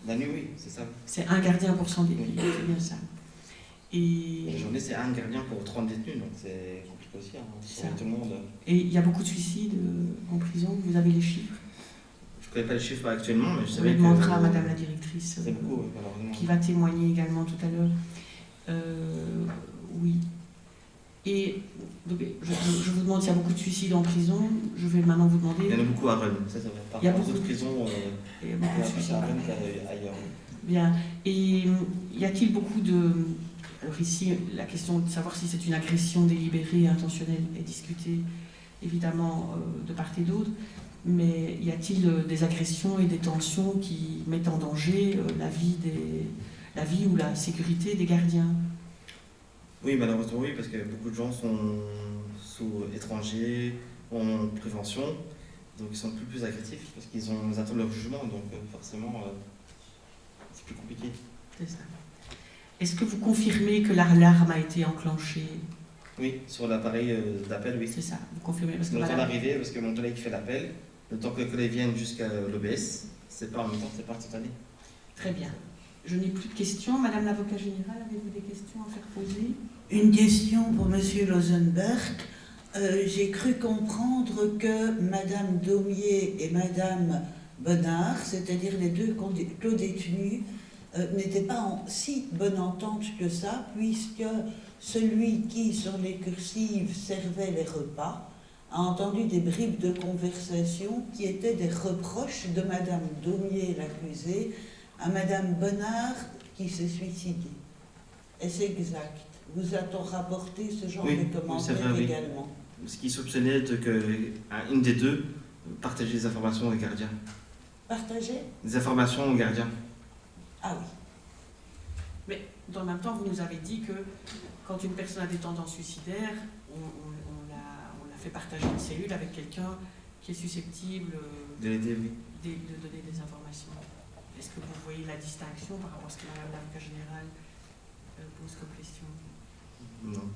La nuit, oui, c'est ça. C'est un gardien pour 100 détenus, c'est bien ça. Et La journée, c'est un gardien pour 30 détenus, donc c'est compliqué aussi. Hein, C'est surveiller ça. tout le monde. il y a beaucoup de suicides en prison, vous avez les chiffres? Je ne connais pas les chiffres actuellement, mais je On savais les que... demandera à Madame la directrice, C'est beaucoup, oui, malheureusement. qui va témoigner également tout à l'heure. Oui. Et donc, je vous demande s'il y a beaucoup de suicides en prison. Je vais maintenant vous demander. Il y en a beaucoup à Rennes, ça c'est vrai. Par Il y a rapport aux beaucoup- autres prisons, Il y a il y beaucoup de a plus suicides. à Rennes qu'ailleurs. Bien. Et y a-t-il beaucoup de... Alors ici, la question de savoir si c'est une agression délibérée et intentionnelle est discutée, évidemment, de part et d'autre. Mais y a-t-il des agressions et des tensions qui mettent en danger la vie ou la sécurité des gardiens? Oui, malheureusement, oui, parce que beaucoup de gens sont sous étrangers, en prévention, donc ils sont plus agressifs parce ils attendent leur jugement, donc forcément, c'est plus compliqué. C'est ça. Est-ce que vous confirmez que l'alarme a été enclenchée? Oui, sur l'appareil d'appel, oui. C'est ça, vous confirmez parce que Le temps madame- d'arriver, parce que mon collègue fait l'appel, le temps que le collègue vienne jusqu'à l'OBS, c'est pas en même temps, c'est pas instantané. Très bien. Je n'ai plus de questions. Madame l'avocat générale, avez-vous des questions à faire poser? Une question pour Monsieur Losenberg. J'ai cru comprendre que Madame Daumier et Madame Bonnard, c'est-à-dire les deux co-détenus, n'étaient pas en si bonne entente que ça, puisque celui qui, sur les cursives, servait les repas, a entendu des bribes de conversation qui étaient des reproches de Madame Daumier, l'accusée, à Madame Bonnard qui s'est suicidée. Est-ce exact? Vous a-t-on rapporté ce genre Oui, de oui, c'est commentaires vrai, oui. également? Ce qui soupçonnait de qu'une des deux partageait des informations aux gardiens. Partagé? Des informations aux gardiens. Ah oui. Mais dans le même temps, vous nous avez dit que quand une personne a des tendances suicidaires, on la fait partager une cellule avec quelqu'un qui est susceptible De l'aider, oui. de donner des informations. Est-ce que vous voyez la distinction par rapport à ce que Madame l'avocat générale pose comme question? Non.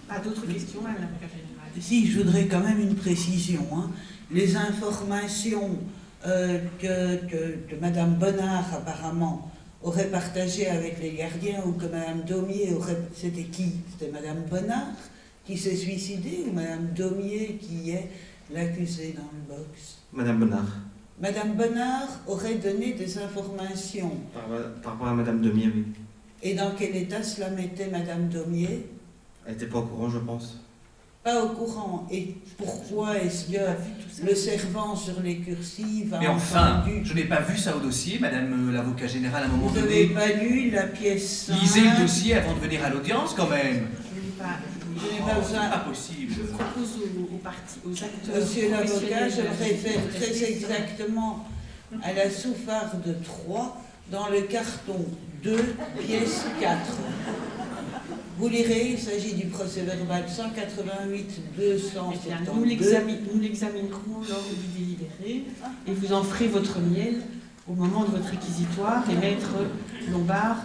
Pas d'autres questions, Madame l'avocat générale? Si, je voudrais quand même une précision. Hein. Les informations que Madame Bonnard, apparemment, aurait partagées avec les gardiens ou que Madame Daumier aurait... C'était qui? C'était Madame Bonnard qui s'est suicidée ou Madame Daumier qui est l'accusée dans le box? Madame Bonnard. Madame Bonnard aurait donné des informations. Par rapport à Madame Demier, oui. Et dans quel état cela mettait Madame Daumier? Elle n'était pas au courant, je pense. Pas au courant. Et pourquoi est-ce que le servant sur les cursives a Mais enfin, entendu... je n'ai pas vu ça au dossier, Madame l'avocat générale, à un moment Vous n'avez donné. pas lu la pièce 5? Lisez le dossier avant de venir à l'audience, quand même. Je n'ai pas... Je n'ai Oh, pas c'est besoin... pas possible. Je propose aux acteurs. Monsieur l'avocat, je professionnels de la réfère justice très exactement à la Souffarde 3 dans le carton 2, pièce 4. Vous lirez, il s'agit du procès-verbal 188 Eh bien, nous 272. l'examinerons lors du délibéré et vous en ferez votre miel au moment de votre réquisitoire et Maître Lombard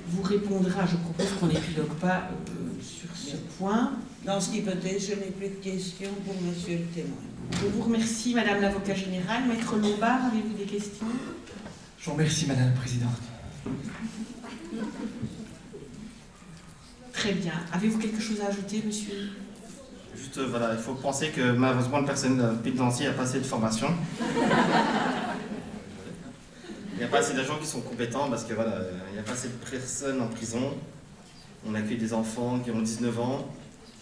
vous répondra. Je propose qu'on n'épilogue pas sur ce point. Dans cette hypothèse, je n'ai plus de questions pour monsieur le témoin. Je vous remercie, Madame l'avocat générale. Maître Lombard, avez-vous des questions? Je vous remercie, Madame la Présidente. Très Très bien. Avez-vous quelque chose à ajouter, monsieur? Juste, voilà, il faut penser que malheureusement, le personnel pénitentiaire n'a pas assez de formation. Il n'y a pas assez d'agents qui sont compétents parce que voilà, il n'y a pas assez de personnes en prison. On accueille des enfants qui ont 19 ans,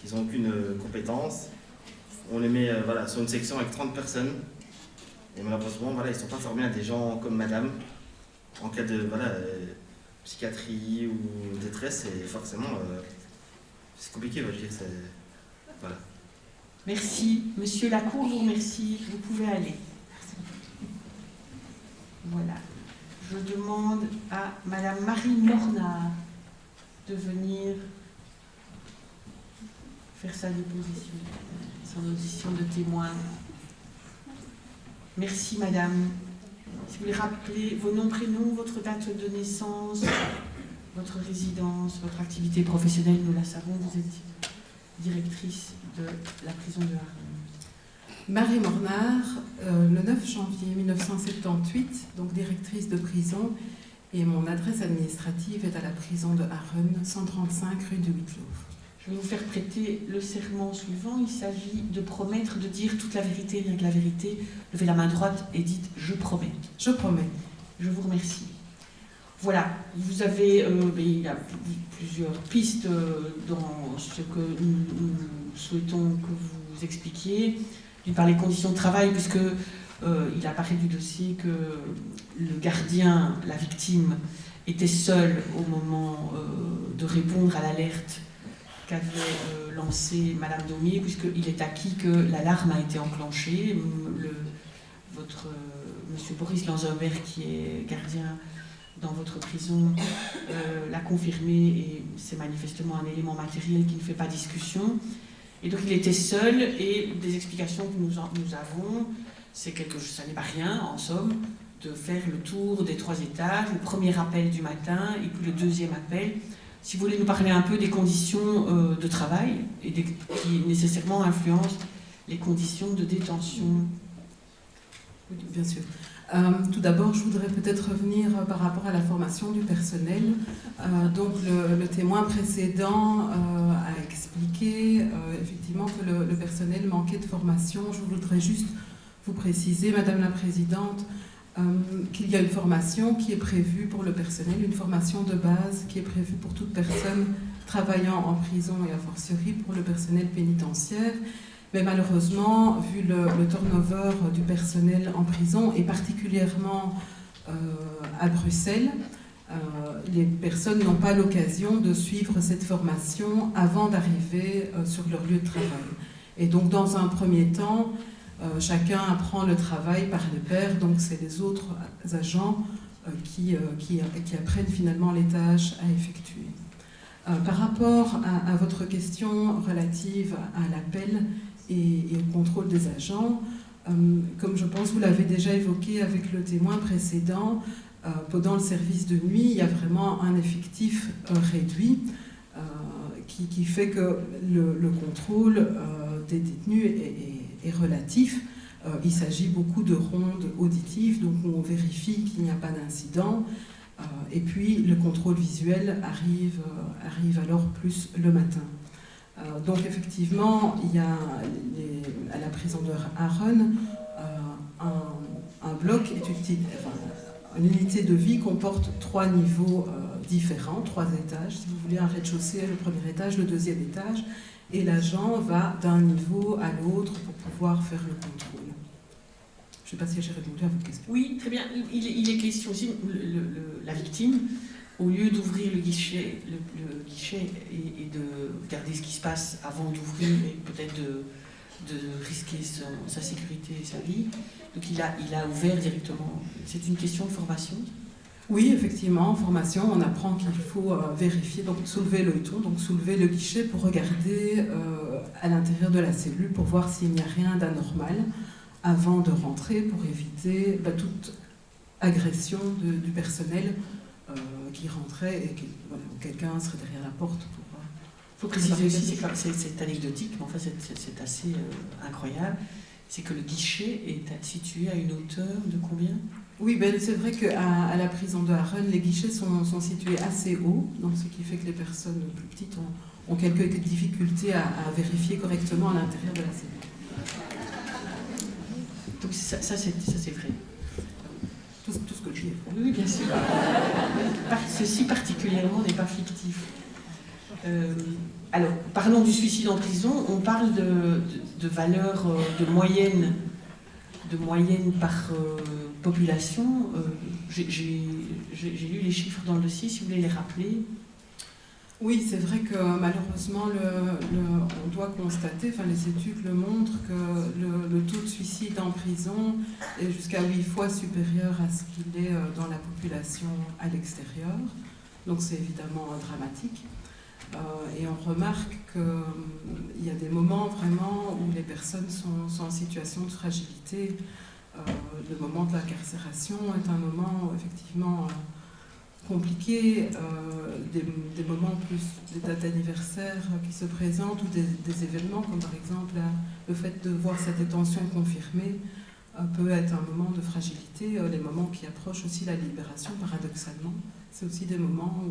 qui n'ont aucune compétence. On les met voilà, sur une section avec 30 personnes. Et malheureusement, voilà, ils ne sont pas formés à des gens comme madame. En cas de voilà, psychiatrie ou détresse, et forcément, c'est compliqué, je veux dire. Voilà. Merci. Monsieur Lacour vous remercie. Vous pouvez aller. Voilà. Je demande à Madame Marie Mornard de venir faire sa déposition, son audition de témoin. Merci Madame. Si vous voulez rappeler vos noms, prénoms, votre date de naissance, votre résidence, votre activité professionnelle, nous la savons, vous êtes directrice de la prison de Harlem. Marie Mornard, le 9 janvier 1978, donc directrice de prison, et mon adresse administrative est à la prison de Harren, 135 rue de Wittlof. Je vais vous faire prêter le serment suivant. Il s'agit de promettre de dire toute la vérité, rien que la vérité. Levez la main droite et dites « Je promets ». Je promets. Je vous remercie. Voilà, vous avez il y a plusieurs pistes dans ce que nous souhaitons que vous expliquiez. D'une part, les conditions de travail, puisque il apparaît du dossier que le gardien, la victime, était seul au moment de répondre à l'alerte qu'avait lancée Madame Daumier, puisqu'il est acquis que l'alarme a été enclenchée. Votre Monsieur Boris Lanzauber, qui est gardien dans votre prison, l'a confirmé, et c'est manifestement un élément matériel qui ne fait pas discussion. Et donc il était seul, et des explications que nous avons, c'est ça n'est pas rien, en somme, de faire le tour des 3 étages, le premier appel du matin, et puis le deuxième appel. Si vous voulez nous parler un peu des conditions de travail, et qui nécessairement influencent les conditions de détention. Oui, bien sûr. Tout d'abord, je voudrais peut-être revenir par rapport à la formation du personnel. Donc, le témoin précédent a expliqué effectivement que le personnel manquait de formation. Je voudrais juste vous préciser, Madame la Présidente, qu'il y a une formation qui est prévue pour le personnel, une formation de base qui est prévue pour toute personne travaillant en prison et a fortiori pour le personnel pénitentiaire. Mais malheureusement, vu le turnover du personnel en prison, et particulièrement à Bruxelles, les personnes n'ont pas l'occasion de suivre cette formation avant d'arriver sur leur lieu de travail. Et donc, dans un premier temps, chacun apprend le travail par les pairs, donc c'est les autres agents qui apprennent finalement les tâches à effectuer. Par rapport à votre question relative à l'appel et au contrôle des agents, comme je pense vous l'avez déjà évoqué avec le témoin précédent, pendant le service de nuit, il y a vraiment un effectif réduit qui fait que le contrôle des détenus est relatif. Il s'agit beaucoup de rondes auditives, donc on vérifie qu'il n'y a pas d'incident. Et puis le contrôle visuel arrive alors plus le matin. Donc effectivement, il y a à la prison de Harren un bloc, une unité de vie comporte 3 niveaux différents, 3 étages. Si vous voulez, un rez-de-chaussée, le premier étage, le deuxième étage, et l'agent va d'un niveau à l'autre pour pouvoir faire le contrôle. Je ne sais pas si j'ai répondu à votre question. Oui, très bien. Il est question aussi, la victime, au lieu d'ouvrir le guichet et de regarder ce qui se passe avant d'ouvrir et peut-être de risquer sa sécurité et sa vie, donc il a ouvert directement. C'est une question de formation? Oui, effectivement, en formation, on apprend qu'il faut vérifier, donc soulever l'œilleton, donc soulever le guichet pour regarder à l'intérieur de la cellule pour voir s'il n'y a rien d'anormal avant de rentrer, pour éviter toute agression du personnel qui rentrait et que quelqu'un serait derrière la porte. Il faut préciser aussi, c'est anecdotique, mais enfin c'est assez incroyable, c'est que le guichet est situé à une hauteur de combien? Oui, ben, c'est vrai qu'à la prison de Harren, les guichets sont situés assez haut, donc ce qui fait que les personnes plus petites ont quelques difficultés à vérifier correctement à l'intérieur de la cellule. Donc ça c'est vrai. Tout ce que je dis. Oui, bien sûr. Ceci particulièrement n'est pas fictif. Alors, parlons du suicide en prison. On parle de valeurs de moyenne par population. J'ai lu les chiffres dans le dossier, si vous voulez les rappeler. Oui, c'est vrai que malheureusement, on doit constater, enfin les études le montrent, que le taux de suicide en prison est jusqu'à 8 fois supérieur à ce qu'il est dans la population à l'extérieur. Donc c'est évidemment dramatique. Et on remarque qu'il y a des moments vraiment où les personnes sont en situation de fragilité. Le moment de l'incarcération est un moment effectivement compliqué, des moments plus des dates d'anniversaire qui se présentent ou des événements comme par exemple le fait de voir sa détention confirmée peut être un moment de fragilité. Les moments qui approchent aussi la libération, paradoxalement, c'est aussi des moments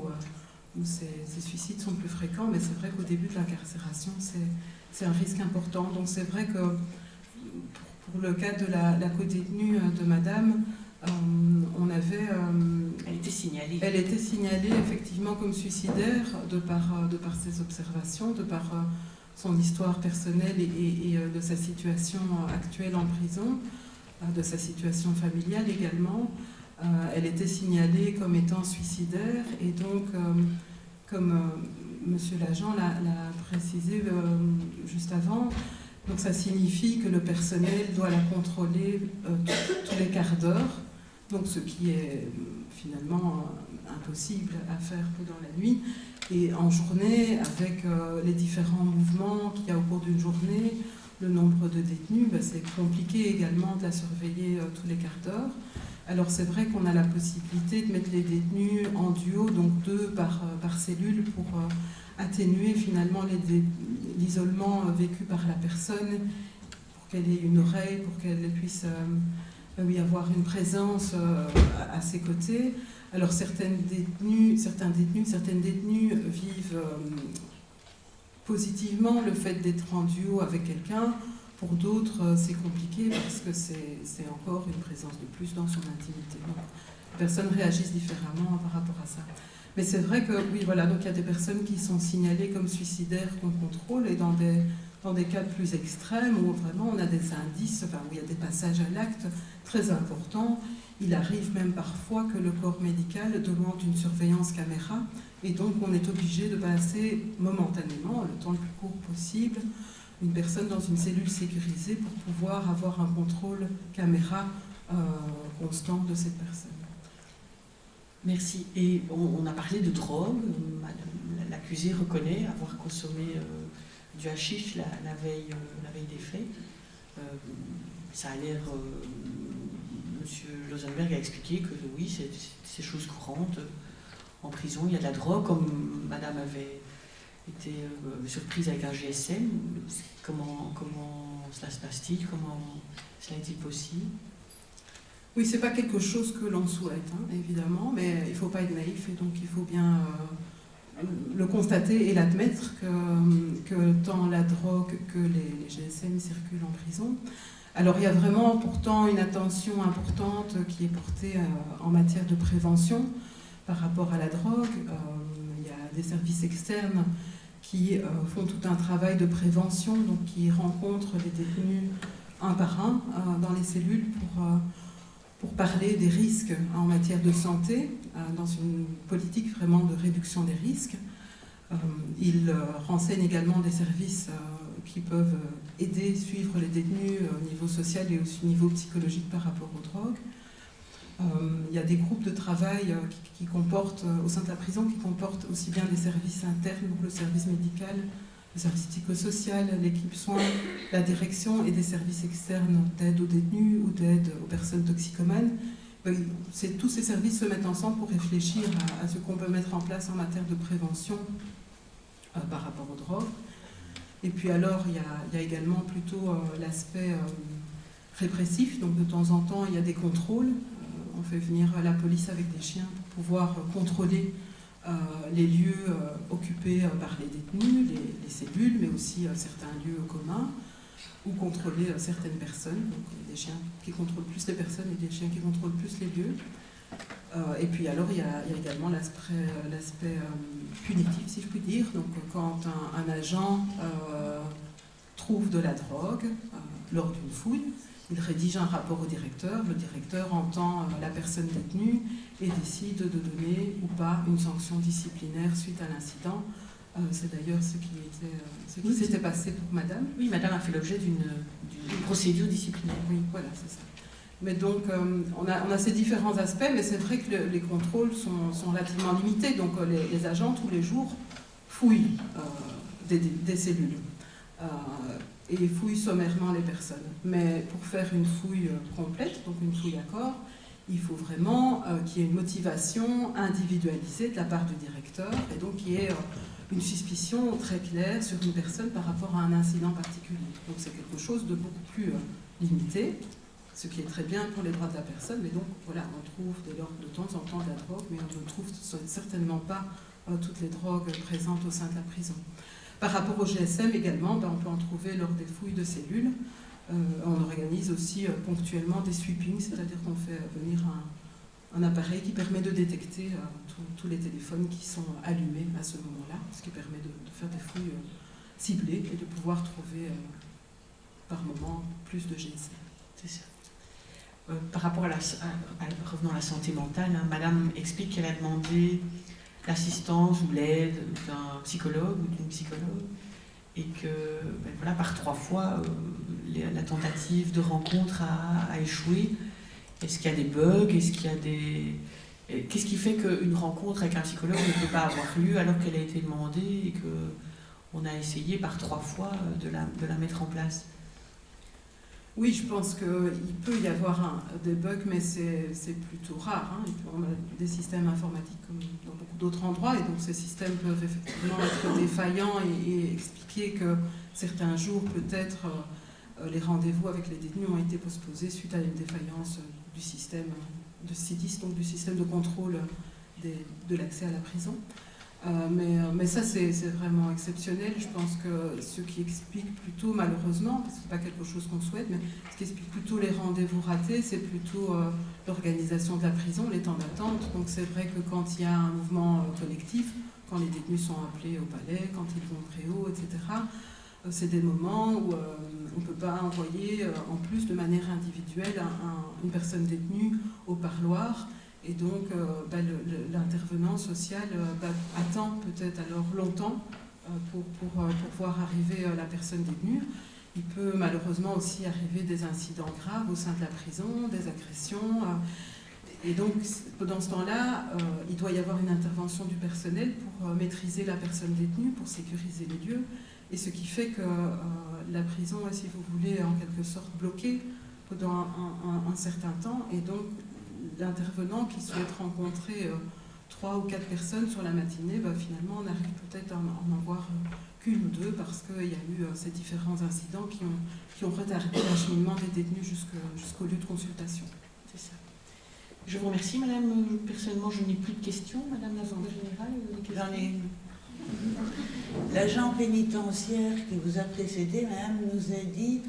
où ces suicides sont plus fréquents, mais c'est vrai qu'au début de l'incarcération, c'est un risque important. Donc c'est vrai que pour le cas de la co-détenue de Madame, on avait... Elle était signalée. Elle était signalée effectivement comme suicidaire de par ses observations, de par son histoire personnelle et de sa situation actuelle en prison, de sa situation familiale également. Elle était signalée comme étant suicidaire et donc, comme Monsieur l'agent l'a précisé juste avant, donc ça signifie que le personnel doit la contrôler tous les quarts d'heure, donc ce qui est finalement impossible à faire pendant la nuit. Et en journée, avec les différents mouvements qu'il y a au cours d'une journée, le nombre de détenus, c'est compliqué également de la surveiller tous les quarts d'heure. Alors c'est vrai qu'on a la possibilité de mettre les détenus en duo, donc 2 par cellule, pour atténuer finalement l'isolement vécu par la personne, pour qu'elle ait une oreille, pour qu'elle puisse avoir une présence à ses côtés. Alors certains détenus vivent positivement le fait d'être en duo avec quelqu'un. Pour d'autres, c'est compliqué parce que c'est encore une présence de plus dans son intimité. Donc, les personnes réagissent différemment par rapport à ça. Mais c'est vrai que, oui, voilà, donc il y a des personnes qui sont signalées comme suicidaires qu'on contrôle, et dans des cas plus extrêmes où vraiment on a des indices, enfin, où il y a des passages à l'acte très importants. Il arrive même parfois que le corps médical demande une surveillance caméra, et donc on est obligé de passer momentanément, le temps le plus court possible, une personne dans une cellule sécurisée pour pouvoir avoir un contrôle caméra constant de cette personne. Merci. Et on a parlé de drogue. L'accusé reconnaît avoir consommé du hashish la veille des faits. Ça a l'air... Monsieur Losenberg a expliqué que oui, c'est chose courante. En prison, il y a de la drogue, comme Madame avait été surprise avec un GSM. Comment cela se passe-t-il? Comment cela est-il possible? Oui, c'est pas quelque chose que l'on souhaite, évidemment, mais il ne faut pas être naïf, et donc il faut bien le constater et l'admettre que tant la drogue que les GSM circulent en prison. Alors il y a vraiment pourtant une attention importante qui est portée en matière de prévention par rapport à la drogue. Il y a des services externes qui font tout un travail de prévention, donc qui rencontrent les détenus un par un dans les cellules pour parler des risques en matière de santé, dans une politique vraiment de réduction des risques. Ils renseignent également des services qui peuvent aider, suivre les détenus au niveau social et aussi au niveau psychologique par rapport aux drogues. Il y a des groupes de travail qui comportent, au sein de la prison, qui comportent aussi bien des services internes, donc le service médical, le service psychosocial, l'équipe soins, la direction, et des services externes d'aide aux détenus ou d'aide aux personnes toxicomanes. Tous ces services se mettent ensemble pour réfléchir à ce qu'on peut mettre en place en matière de prévention par rapport aux drogues. Et puis alors, il y a également plutôt l'aspect répressif. Donc de temps en temps, il y a des contrôles on fait venir la police avec des chiens pour pouvoir contrôler les lieux occupés par les détenus, les cellules, mais aussi certains lieux communs, ou contrôler certaines personnes, donc des chiens qui contrôlent plus les personnes et des chiens qui contrôlent plus les lieux. Et puis alors il y a également l'aspect punitif, si je puis dire. Donc quand un agent trouve de la drogue lors d'une fouille, il rédige un rapport au directeur, le directeur entend la personne détenue et décide de donner ou pas une sanction disciplinaire suite à l'incident. C'est d'ailleurs ce qui s'était passé pour madame. Oui, madame a fait l'objet d'une procédure disciplinaire. Oui, voilà, c'est ça. Mais donc, on a ces différents aspects, mais c'est vrai que les contrôles sont relativement limités. Donc, les agents, tous les jours, fouillent des cellules et fouillent sommairement les personnes. Mais pour faire une fouille complète, donc une fouille à corps, il faut vraiment qu'il y ait une motivation individualisée de la part du directeur et donc qu'il y ait une suspicion très claire sur une personne par rapport à un incident particulier. Donc, c'est quelque chose de beaucoup plus limité. Ce qui est très bien pour les droits de la personne, mais donc voilà, on trouve de temps en temps de la drogue, mais on ne trouve certainement pas toutes les drogues présentes au sein de la prison. Par rapport au GSM également, on peut en trouver lors des fouilles de cellules. On organise aussi ponctuellement des sweepings, c'est-à-dire qu'on fait venir un appareil qui permet de détecter tous les téléphones qui sont allumés à ce moment-là, ce qui permet de faire des fouilles ciblées et de pouvoir trouver par moment plus de GSM. C'est ça. Par rapport revenons à la santé mentale, hein, madame explique qu'elle a demandé l'assistance ou l'aide d'un psychologue ou d'une psychologue et que voilà, par 3 fois la tentative de rencontre a échoué. Est-ce qu'il y a des bugs? Est-ce qu'il y a des... Qu'est-ce qui fait qu'une rencontre avec un psychologue ne peut pas avoir lieu alors qu'elle a été demandée et qu'on a essayé par 3 fois de la mettre en place? Oui, je pense qu'il peut y avoir des bugs, mais c'est plutôt rare. Hein. On a des systèmes informatiques comme dans beaucoup d'autres endroits, et donc ces systèmes peuvent effectivement être défaillants et expliquer que certains jours, peut-être, les rendez-vous avec les détenus ont été postposés suite à une défaillance du système de CIDIS, donc du système de contrôle de l'accès à la prison. Mais ça, c'est vraiment exceptionnel. Je pense que ce qui explique plutôt, malheureusement, parce que ce n'est pas quelque chose qu'on souhaite, mais ce qui explique plutôt les rendez-vous ratés, c'est plutôt l'organisation de la prison, les temps d'attente. Donc c'est vrai que quand il y a un mouvement collectif, quand les détenus sont appelés au palais, quand ils vont au préau, etc., c'est des moments où on ne peut pas envoyer en plus de manière individuelle une personne détenue au parloir. Et donc, l'intervenant social attend peut-être alors longtemps pour voir arriver la personne détenue. Il peut malheureusement aussi arriver des incidents graves au sein de la prison, des agressions. Et donc, dans ce temps-là, il doit y avoir une intervention du personnel pour maîtriser la personne détenue, pour sécuriser les lieux. Et ce qui fait que la prison est, si vous voulez, en quelque sorte bloquée pendant un certain temps. Et donc, l'intervenant qui souhaite rencontrer 3 ou 4 personnes sur la matinée, finalement on arrive peut-être à en voir qu'une ou 2 parce qu'il y a eu ces différents incidents qui ont retardé l'acheminement des détenus jusqu'au lieu de consultation. C'est ça. Je vous remercie, madame. Personnellement, je n'ai plus de questions. Madame l'avocate générale, J'en ai une. L'agent pénitentiaire qui vous a précédé, madame, nous a dit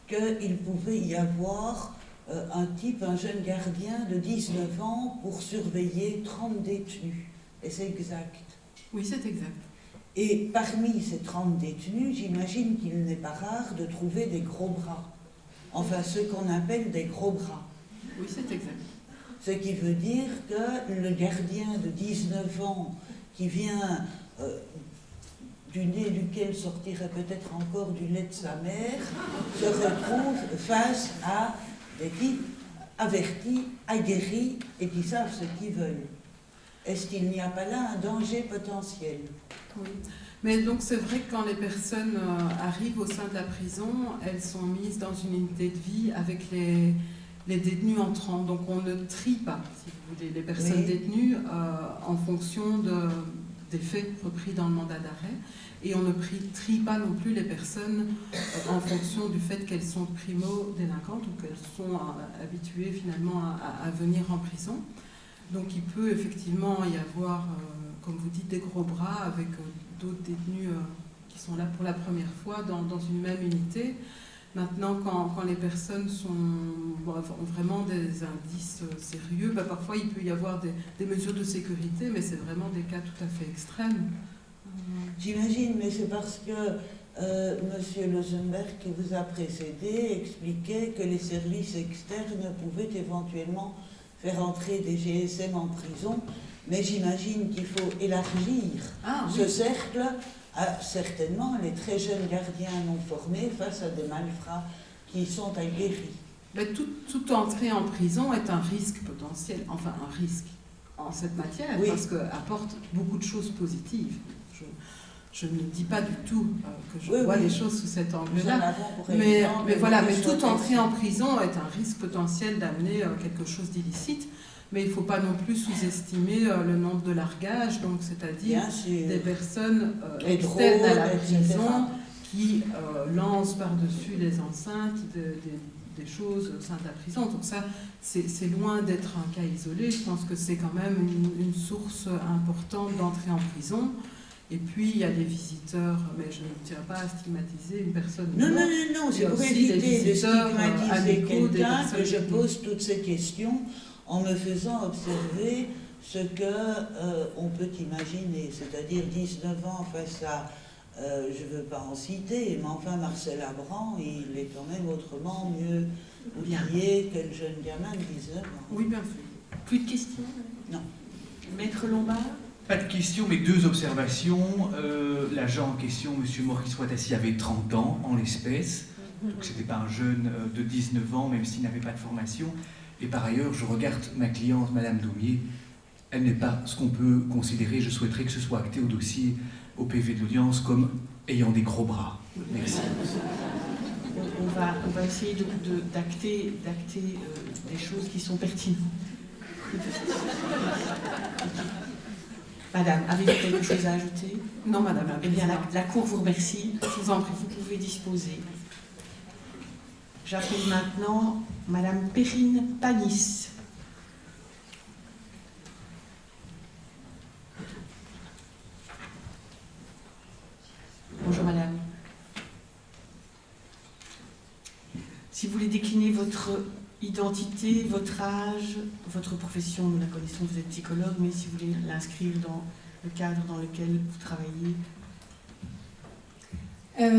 qu'il pouvait y avoir un jeune gardien de 19 ans pour surveiller 30 détenus. Et c'est exact. Oui, c'est exact. Et parmi ces 30 détenus, j'imagine qu'il n'est pas rare de trouver des gros bras. Enfin, ce qu'on appelle des gros bras. Oui, c'est exact. Ce qui veut dire que le gardien de 19 ans qui vient du nez duquel sortirait peut-être encore du lait de sa mère, se retrouve face à des types avertis, aguerris et qui savent ce qu'ils veulent. Est-ce qu'il n'y a pas là un danger potentiel? Oui. Mais donc c'est vrai que quand les personnes arrivent au sein de la prison, elles sont mises dans une unité de vie avec les détenus entrants. Donc on ne trie pas, si vous voulez, les personnes Oui. détenues en fonction des faits repris dans le mandat d'arrêt. Et on ne trie pas non plus les personnes en fonction du fait qu'elles sont primo-délinquantes ou qu'elles sont habituées finalement à venir en prison. Donc il peut effectivement y avoir, comme vous dites, des gros bras avec d'autres détenus qui sont là pour la première fois dans une même unité. Maintenant, quand les personnes ont vraiment des indices sérieux, parfois il peut y avoir des mesures de sécurité, mais c'est vraiment des cas tout à fait extrêmes. J'imagine, mais c'est parce que M. Losenberg, qui vous a précédé, expliquait que les services externes pouvaient éventuellement faire entrer des GSM en prison, mais j'imagine qu'il faut élargir ce cercle à certainement les très jeunes gardiens non formés face à des malfrats qui sont aguerris. Mais toute entrée en prison est un risque potentiel, enfin un risque en cette matière, oui, parce qu'elle apporte beaucoup de choses positives. Je ne dis pas du tout que je vois les choses sous cet angle-là, mais voilà, mais toute entrée en prison est un risque potentiel d'amener quelque chose d'illicite, mais il ne faut pas non plus sous-estimer le nombre de largages, donc c'est-à-dire des personnes externes à la prison qui lancent par-dessus les enceintes des choses au sein de la prison. Donc ça, c'est loin d'être un cas isolé. Je pense que c'est quand même une source importante d'entrée en prison. Et puis, il y a des visiteurs, mais je ne tiens pas à stigmatiser une personne. Non, c'est pour éviter de stigmatiser quelqu'un que je pose toutes ces questions en me faisant observer ce qu'on peut imaginer, c'est-à-dire 19 ans face à, je ne veux pas en citer, mais enfin Marcel Abran, il est quand même autrement mieux outillé que le jeune gamin de 19 ans. Oui, bien sûr. Plus de questions? Non. Maître Lombard? Pas de questions, mais deux observations. L'agent en question, M. Maurice Watassi, avait 30 ans en l'espèce. Donc ce n'était pas un jeune de 19 ans, même s'il n'avait pas de formation. Et par ailleurs, je regarde ma cliente, Madame Daumier. Elle n'est pas ce qu'on peut considérer, je souhaiterais que ce soit acté au dossier, au PV de l'audience, comme ayant des gros bras. Merci. On va essayer d'acter des choses qui sont pertinentes. Madame, avez-vous quelque chose à ajouter? Non, madame. Eh bien, la Cour vous remercie. Je vous en prie, vous pouvez disposer. J'appelle maintenant Madame Perrine Panis. Bonjour Madame. Si vous voulez décliner votre identité, votre âge, votre profession, nous la connaissons, vous êtes psychologue, mais si vous voulez l'inscrire dans le cadre dans lequel vous travaillez.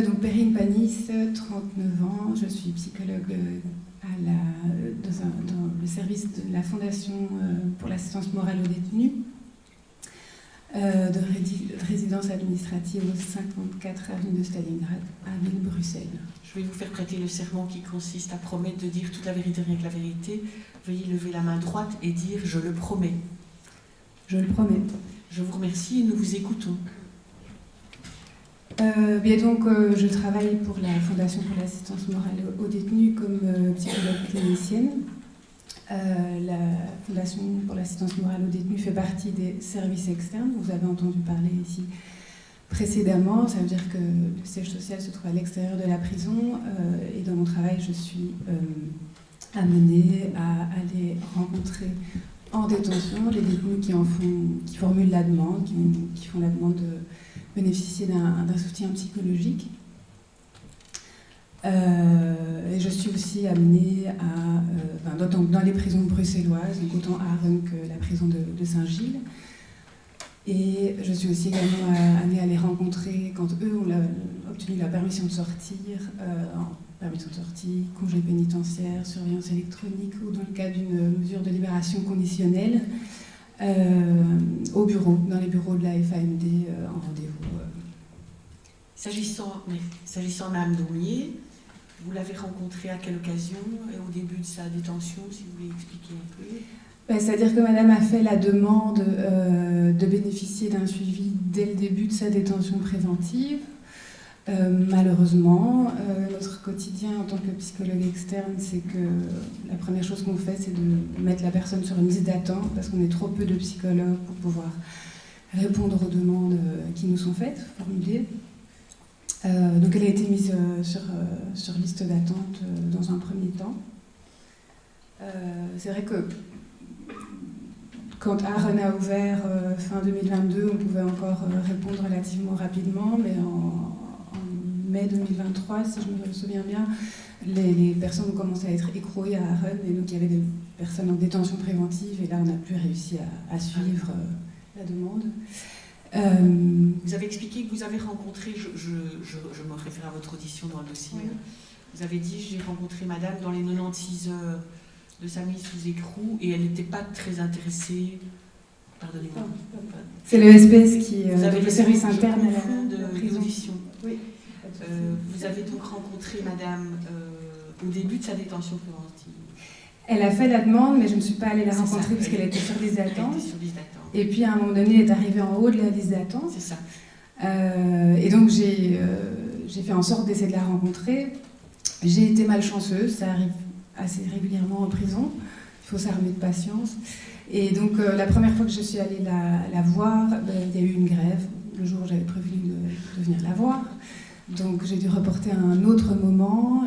Donc Perrine Panis, 39 ans, je suis psychologue dans le service de la Fondation pour l'assistance morale aux détenus, de résidence administrative au 54 avenue de Stalingrad, à Bruxelles. Je vais vous faire prêter le serment qui consiste à promettre de dire toute la vérité, rien que la vérité. Veuillez lever la main droite et dire « Je le promets ». Je le promets. Je vous remercie et nous vous écoutons. Je travaille pour la Fondation pour l'assistance morale aux détenus comme psychologue clinicienne. La Fondation pour l'assistance morale aux détenus fait partie des services externes. Vous avez entendu parler ici précédemment. Ça veut dire que le siège social se trouve à l'extérieur de la prison. Et dans mon travail, je suis amenée à aller rencontrer en détention les détenus qui formulent la demande, qui font la demande de bénéficier d'un soutien psychologique. Et je suis aussi amenée dans les prisons bruxelloises, donc autant à Arun que la prison de Saint-Gilles. Et je suis aussi également amenée à les rencontrer quand eux ont obtenu la permission de sortir, permission de sortie, congé pénitentiaire, surveillance électronique ou dans le cas d'une mesure de libération conditionnelle, au bureau, dans les bureaux de la FAMD en rendez-vous. S'agissant de Mme Daumier, vous l'avez rencontrée à quelle occasion et au début de sa détention, si vous voulez expliquer un peu? C'est-à-dire que Madame a fait la demande de bénéficier d'un suivi dès le début de sa détention préventive. Malheureusement, notre quotidien en tant que psychologue externe, c'est que la première chose qu'on fait, c'est de mettre la personne sur une liste d'attente parce qu'on est trop peu de psychologues pour pouvoir répondre aux demandes qui nous sont faites, formulées. Donc elle a été mise sur liste d'attente dans un premier temps. C'est vrai que quand Aachen a ouvert fin 2022, on pouvait encore répondre relativement rapidement, mais en mai 2023, si je me souviens bien, les personnes ont commencé à être écrouées à Aachen, et donc il y avait des personnes en détention préventive, et là on n'a plus réussi à suivre la demande. Vous avez expliqué que vous avez rencontré, je me réfère à votre audition dans le dossier, Oui. Vous avez dit, j'ai rencontré madame dans les 96 heures de sa mise sous écrou et elle n'était pas très intéressée. Pardonnez-moi. C'est le SPS qui Vous avez le service interne à de la prison. l'audition. Oui. Vous avez donc rencontré madame au début de sa détention préventive. Elle a fait la demande, mais je ne suis pas allée la C'est ça. rencontrer parce qu'elle était sur liste Elle d'attente. était sur liste d'attente. Et puis à un moment donné, elle est arrivée en haut de la liste d'attente. C'est ça. Et donc j'ai fait en sorte d'essayer de la rencontrer. J'ai été malchanceuse, ça arrive assez régulièrement en prison. Il faut s'armer de patience. Et donc la première fois que je suis allée la voir, il y a eu une grève. Le jour où j'avais prévu de venir la voir. Donc j'ai dû reporter à un autre moment.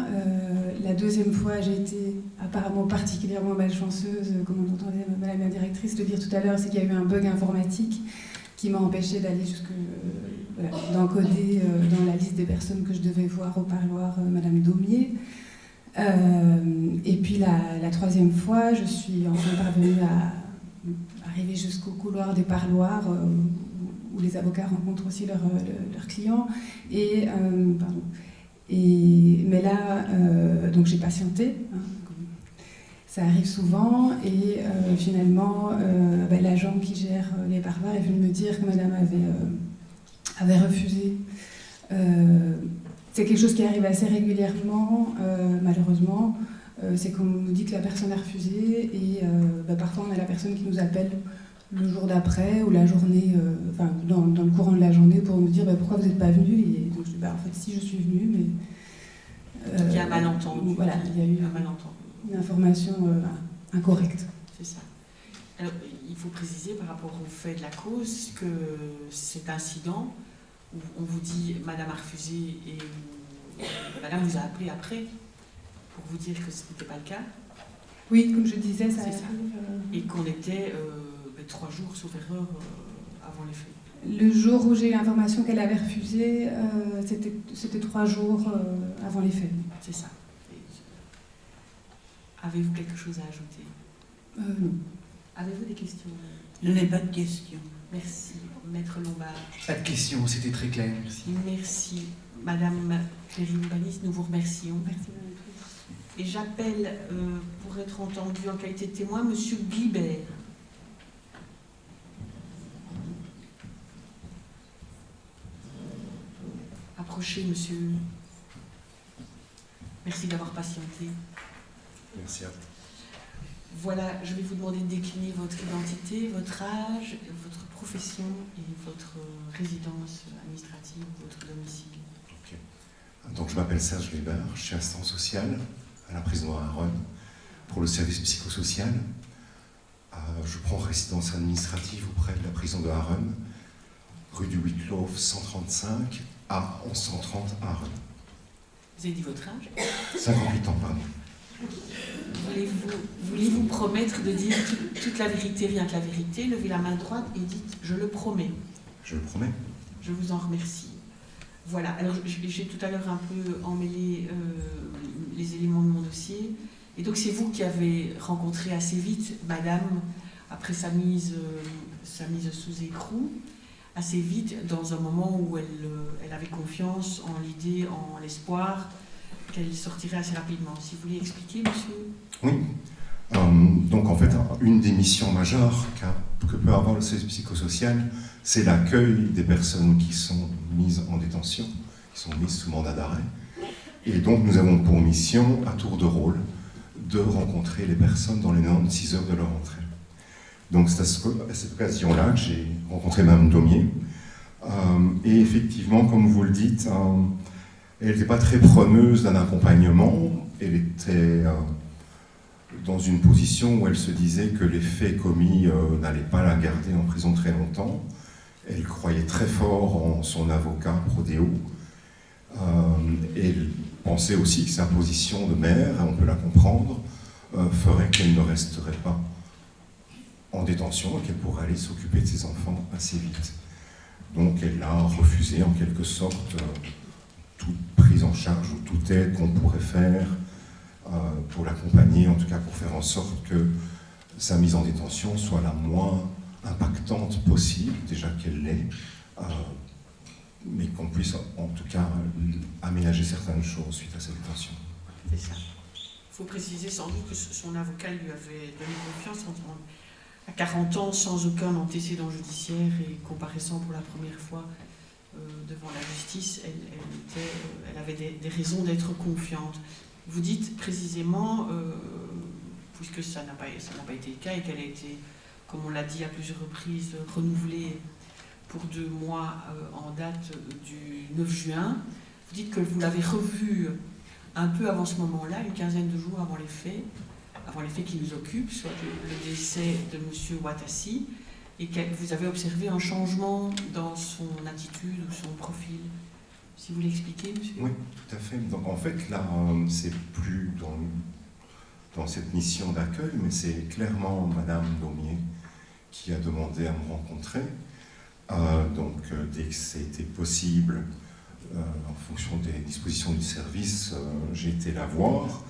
La deuxième fois, j'ai été apparemment particulièrement malchanceuse, comme on entendait madame la directrice le dire tout à l'heure, c'est qu'il y a eu un bug informatique qui m'a empêché d'aller d'encoder dans la liste des personnes que je devais voir au parloir madame Daumier. Et puis la troisième fois, je suis enfin parvenue à arriver jusqu'au couloir des parloirs où les avocats rencontrent aussi leurs clients. Mais là, donc j'ai patienté, hein, ça arrive souvent, et finalement, l'agent qui gère les parloirs est venu me dire que madame avait refusé. C'est quelque chose qui arrive assez régulièrement, malheureusement. C'est qu'on nous dit que la personne a refusé, et parfois on a la personne qui nous appelle le jour d'après ou la journée, dans le courant de la journée, pour nous dire pourquoi vous n'êtes pas venu. Et donc je dis en fait si, je suis venue, mais Donc il y a un malentendu. voilà, il y a eu un malentendu. une information incorrecte. C'est ça. Alors, il faut préciser par rapport au fait de la cause que cet incident où on vous dit madame a refusé et madame vous a appelé après pour vous dire que ce n'était pas le cas. Oui, comme je disais, ça C'est arrive. ça. Et qu'on était 3 jours sauf erreur avant les faits. Le jour où j'ai eu l'information qu'elle avait refusé, c'était 3 jours avant les faits. C'est ça. Avez-vous quelque chose à ajouter? Non. Avez-vous des questions? Je n'ai pas de questions. Merci. Maître Lombard. Pas de questions, c'était très clair, merci. Merci. Madame Perrine-Banis, nous vous remercions. Merci. Et j'appelle, pour être entendu en qualité de témoin, Monsieur Guibert. Approchez, monsieur. Merci d'avoir patienté. Merci à vous. Voilà, je vais vous demander de décliner votre identité, votre âge, votre profession et votre résidence administrative, votre domicile. Okay. Donc, je m'appelle Serge Weber, je suis assistant social à la prison à Aachen pour le service psychosocial. Je prends résidence administrative auprès de la prison de Aachen, rue du Wittlauf 135 à 1130 Aachen. Vous avez dit votre âge? 58 ans, pardon. Voulez-vous promettre de dire toute la vérité, rien que la vérité? Levez la main droite et dites « je le promets ». Je le promets. Je vous en remercie. Voilà, alors j'ai tout à l'heure un peu emmêlé les éléments de mon dossier. Et donc c'est vous qui avez rencontré assez vite madame, après sa mise sous écrou, assez vite, dans un moment où elle avait confiance en l'idée, en l'espoir qu'elle sortirait assez rapidement. Si vous voulez expliquer, monsieur? Oui. Donc en fait, une des missions majeures que peut avoir le service psychosocial, c'est l'accueil des personnes qui sont mises en détention, qui sont mises sous mandat d'arrêt. Et donc nous avons pour mission, à tour de rôle, de rencontrer les personnes dans les 96 heures de leur entrée. Donc c'est à cette occasion-là que j'ai rencontré Mme Daumier. Et effectivement, comme vous le dites, elle n'était pas très preneuse d'un accompagnement. Elle était dans une position où elle se disait que les faits commis n'allaient pas la garder en prison très longtemps. croyait très fort en son avocat Prodéo. Et elle pensait aussi que sa position de mère, on peut la comprendre, ferait qu'elle ne resterait pas en détention et qu'elle pourrait aller s'occuper de ses enfants assez vite. Donc elle a refusé en quelque sorte toute prise en charge ou toute aide qu'on pourrait faire pour l'accompagner, en tout cas pour faire en sorte que sa mise en détention soit la moins impactante possible, déjà qu'elle l'est, mais qu'on puisse en tout cas aménager certaines choses suite à cette détention. C'est ça. Il faut préciser sans doute que son avocat lui avait donné confiance à 40 ans, sans aucun antécédent judiciaire et comparaissant pour la première fois devant la justice, elle avait des raisons d'être confiante. Vous dites précisément, puisque ça n'a pas été le cas et qu'elle a été, comme on l'a dit à plusieurs reprises, renouvelée pour 2 mois en date du 9 juin, vous dites que vous l'avez revue un peu avant ce moment-là, une quinzaine de jours avant les faits qui nous occupent, soit le décès de M. Ouattasi, et que vous avez observé un changement dans son attitude ou son profil. Si vous l'expliquez, monsieur. Oui, tout à fait. Donc en fait, là, c'est plus dans cette mission d'accueil, mais c'est clairement Madame Daumier qui a demandé à me rencontrer. Donc dès que c'était possible, en fonction des dispositions du service, j'ai été la voir.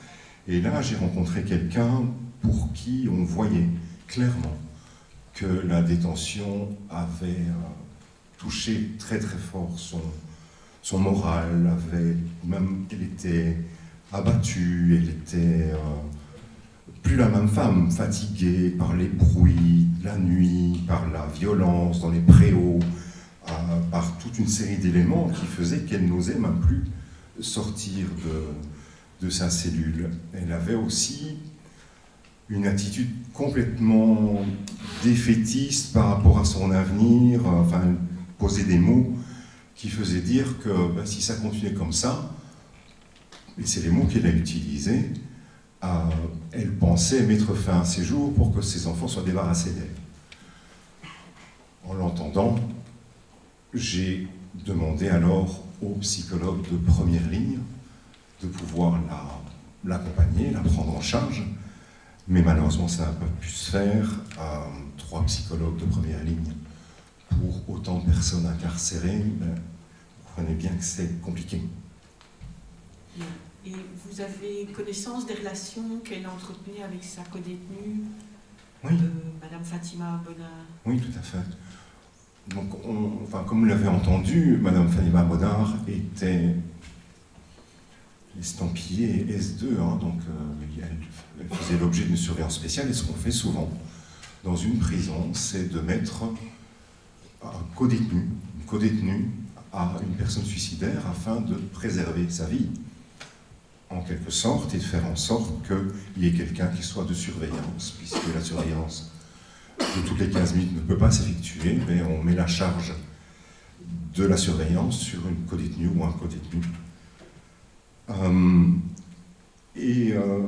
Et là, j'ai rencontré quelqu'un pour qui on voyait clairement que la détention avait touché très très fort son moral, elle était abattue, elle était plus la même femme, fatiguée par les bruits de la nuit, par la violence dans les préaux, par toute une série d'éléments qui faisaient qu'elle n'osait même plus sortir de sa cellule. Elle avait aussi une attitude complètement défaitiste par rapport à son avenir, enfin, elle posait des mots qui faisaient dire que si ça continuait comme ça, et c'est les mots qu'elle a utilisés, elle pensait mettre fin à ses jours pour que ses enfants soient débarrassés d'elle. En l'entendant, j'ai demandé alors au psychologue de première ligne de pouvoir l'accompagner, la prendre en charge, mais malheureusement ça n'a pas pu se faire. 3 psychologues de première ligne pour autant de personnes incarcérées, vous comprenez bien que c'est compliqué. Et vous avez connaissance des relations qu'elle entretenait avec sa codétenue, Oui. Madame Fatima Bonnard? Oui, tout à fait. Donc, comme vous l'avez entendu, Madame Fatima Bonnard était estampillée S2, donc elle faisait l'objet d'une surveillance spéciale, et ce qu'on fait souvent dans une prison, c'est de mettre un codétenu à une personne suicidaire afin de préserver sa vie, en quelque sorte, et de faire en sorte qu'il y ait quelqu'un qui soit de surveillance, puisque la surveillance de toutes les 15 minutes ne peut pas s'effectuer, mais on met la charge de la surveillance sur une codétenue ou un codétenu.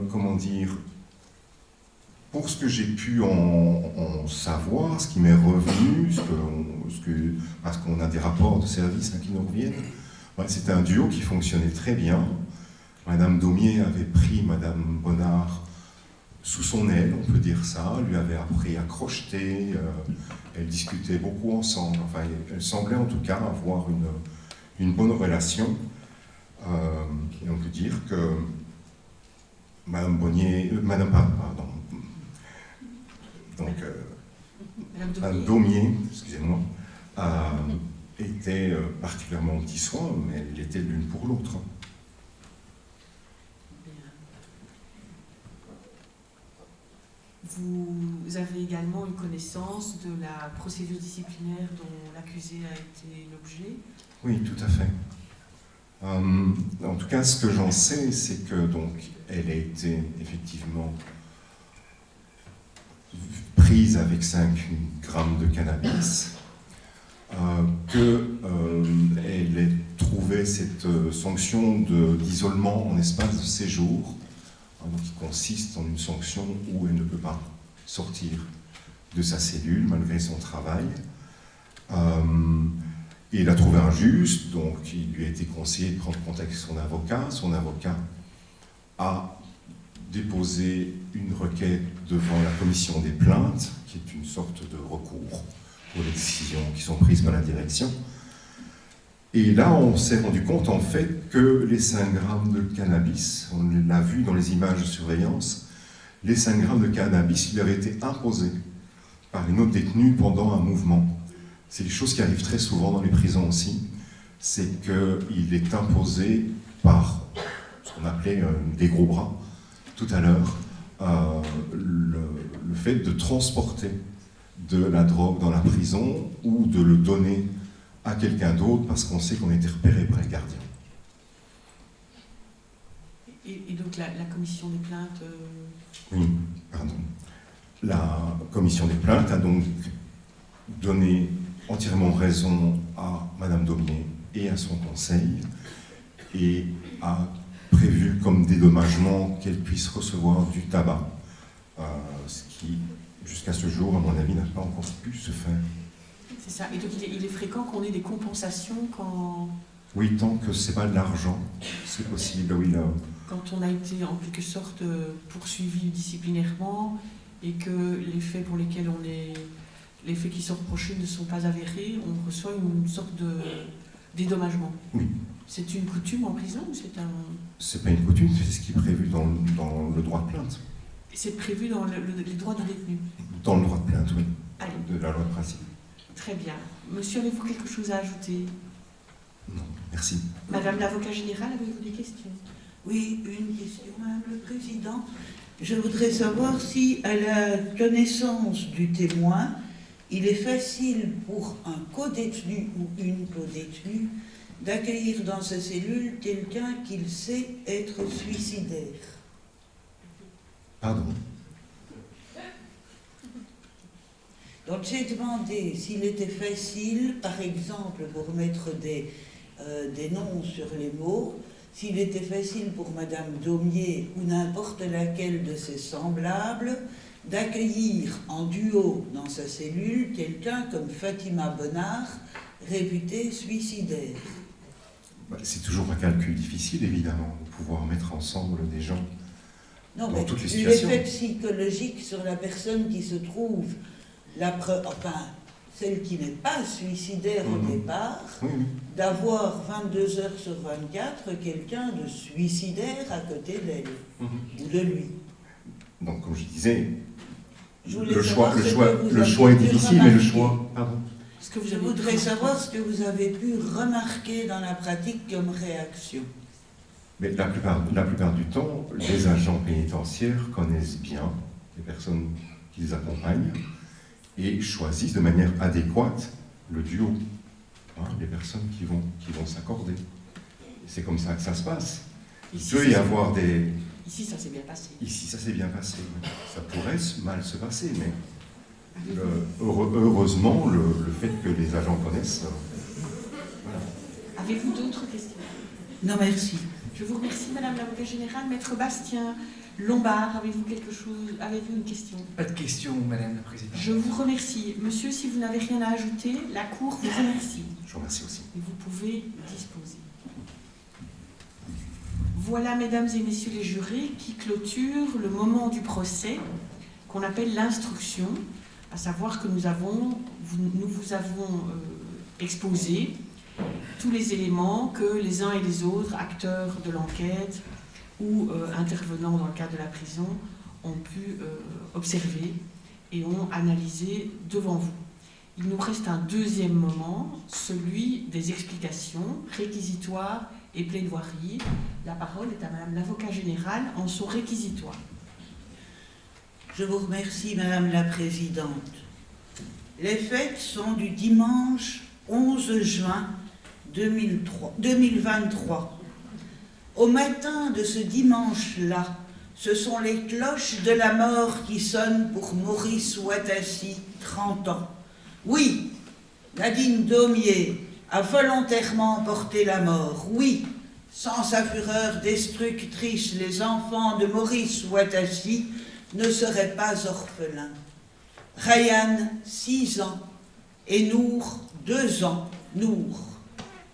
Comment dire, pour ce que j'ai pu en savoir, ce qui m'est revenu, parce qu'on a des rapports de service qui nous reviennent, c'était un duo qui fonctionnait très bien. Madame Daumier avait pris Madame Bonnard sous son aile, on peut dire ça, lui avait appris à crocheter, elles discutaient beaucoup ensemble, enfin, elle semblait en tout cas avoir une bonne relation. Et on peut dire que Madame Daumier, excusez-moi, était particulièrement petit soin, mais elle était l'une pour l'autre. Vous avez également une connaissance de la procédure disciplinaire dont l'accusé a été l'objet? Oui, tout à fait. En tout cas, ce que j'en sais, c'est que donc elle a été effectivement prise avec 5 grammes de cannabis, qu'elle ait trouvé cette sanction d'isolement en espace de séjour, donc qui consiste en une sanction où elle ne peut pas sortir de sa cellule malgré son travail. Et il a trouvé injuste, donc il lui a été conseillé de prendre contact avec son avocat. Son avocat a déposé une requête devant la commission des plaintes, qui est une sorte de recours pour les décisions qui sont prises par la direction. Et là, on s'est rendu compte en fait que les 5 grammes de cannabis, on l'a vu dans les images de surveillance, les 5 grammes de cannabis lui avaient été imposés par une autre détenue pendant un mouvement. C'est des choses qui arrivent très souvent dans les prisons aussi, c'est qu'il est imposé par ce qu'on appelait des gros bras tout à l'heure, le fait de transporter de la drogue dans la prison ou de le donner à quelqu'un d'autre parce qu'on sait qu'on a été repéré par les gardiens. Et donc la commission des plaintes... Oui, pardon. La commission des plaintes a donc donné entièrement raison à Madame Daumier et à son conseil et a prévu comme dédommagement qu'elle puisse recevoir du tabac, ce qui, jusqu'à ce jour, à mon avis, n'a pas encore pu se faire. C'est ça. Et donc il est fréquent qu'on ait des compensations quand... Oui, tant que c'est pas de l'argent, c'est possible, oui, là. Quand on a été en quelque sorte poursuivi disciplinairement et que les faits pour lesquels les faits qui sont reprochés ne sont pas avérés, on reçoit une sorte de dédommagement. Oui. C'est une coutume en prison ou c'est un... C'est pas une coutume, c'est ce qui est prévu dans le droit de plainte. C'est prévu dans les droits du détenu. Dans le droit de plainte, oui. Allez. De la loi de principe. Très bien. Monsieur, avez-vous quelque chose à ajouter? Non, merci. Madame l'avocat général, avez-vous des questions? Oui, une question, Madame le Président. Je voudrais savoir si, à la connaissance du témoin, il est facile pour un codétenu ou une codétenue d'accueillir dans sa cellule quelqu'un qu'il sait être suicidaire. Pardon. Donc j'ai demandé s'il était facile, par exemple, pour mettre des noms sur les mots, s'il était facile pour Madame Daumier ou n'importe laquelle de ses semblables d'accueillir en duo dans sa cellule quelqu'un comme Fatima Bonnard, réputée suicidaire. C'est toujours un calcul difficile, évidemment, de pouvoir mettre ensemble des gens Non, dans mais toutes les situations. l'effet psychologique sur la personne qui se trouve, celle qui n'est pas suicidaire au départ, Oui, oui. d'avoir 22 heures sur 24 quelqu'un de suicidaire à côté d'elle, ou de lui. Donc, comme je disais, Je voulais le savoir choix ce que vous est avez pu difficile, mais le remarquer. choix... Pardon. Ce que vous Je avez voudrais pu savoir ce que vous avez pu remarquer dans la pratique comme réaction. Mais la plupart du temps, les agents pénitentiaires connaissent bien les personnes qui les accompagnent et choisissent de manière adéquate le duo, les personnes qui vont s'accorder. C'est comme ça que ça se passe. Il peut y avoir des... Ici, ça s'est bien passé. Ici, ça s'est bien passé. Ça pourrait mal se passer, mais heureusement, le fait que les agents connaissent... voilà. Avez-vous d'autres questions? Non, merci. Je vous remercie, Madame l'avocat générale. Maître Bastien Lombard, avez-vous quelque chose? Avez-vous une question? Pas de question, Madame la Présidente. Je vous remercie. Monsieur, si vous n'avez rien à ajouter, la Cour vous remercie. Je vous remercie aussi. Et vous pouvez disposer. Voilà, mesdames et messieurs les jurés, qui clôture le moment du procès qu'on appelle l'instruction, à savoir que nous vous avons exposé tous les éléments que les uns et les autres, acteurs de l'enquête ou intervenants dans le cadre de la prison, ont pu observer et ont analysé devant vous. Il nous reste un deuxième moment, celui des explications réquisitoires et plaidoiries. La parole est à Madame l'avocat général en son réquisitoire. Je vous remercie, Madame la Présidente. Les fêtes sont du dimanche 11 juin 2023. Au matin de ce dimanche-là, ce sont les cloches de la mort qui sonnent pour Maurice Ouattati, 30 ans. Oui, Nadine Daumier a volontairement porté la mort. Oui, sans sa fureur destructrice, les enfants de Maurice Ouattati ne seraient pas orphelins. Ryan, 6 ans, et Nour, 2 ans, Nour,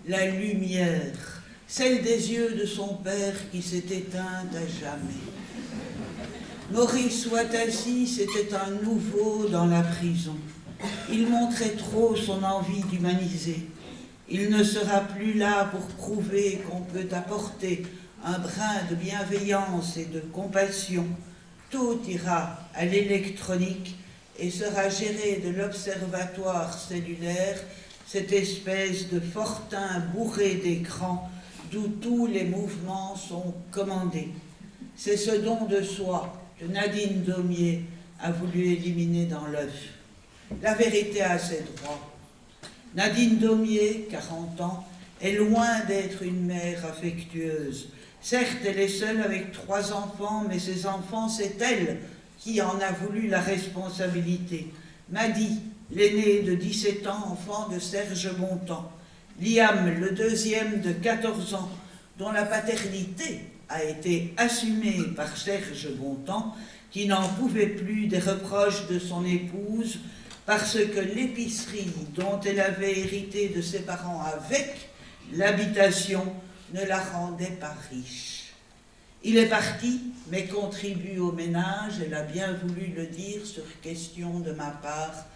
la lumière, celle des yeux de son père qui s'est éteinte à jamais. Maurice Ouattasi, c'était un nouveau dans la prison. Il montrait trop son envie d'humaniser. Il ne sera plus là pour prouver qu'on peut apporter un brin de bienveillance et de compassion. Tout ira à l'électronique et sera géré de l'observatoire cellulaire, cette espèce de fortin bourré d'écrans d'où tous les mouvements sont commandés. C'est ce don de soi que Nadine Daumier a voulu éliminer dans l'œuf. La vérité a ses droits. Nadine Daumier, 40 ans, est loin d'être une mère affectueuse. Certes, elle est seule avec 3 enfants, mais ces enfants, c'est elle qui en a voulu la responsabilité. Madi, l'aîné de 17 ans, enfant de Serge Bontemps. Liam, le deuxième de 14 ans, dont la paternité a été assumée par Serge Bontemps, qui n'en pouvait plus des reproches de son épouse, parce que l'épicerie dont elle avait hérité de ses parents avec l'habitation ne la rendait pas riche. Il est parti, mais contribue au ménage, elle a bien voulu le dire sur question de ma part,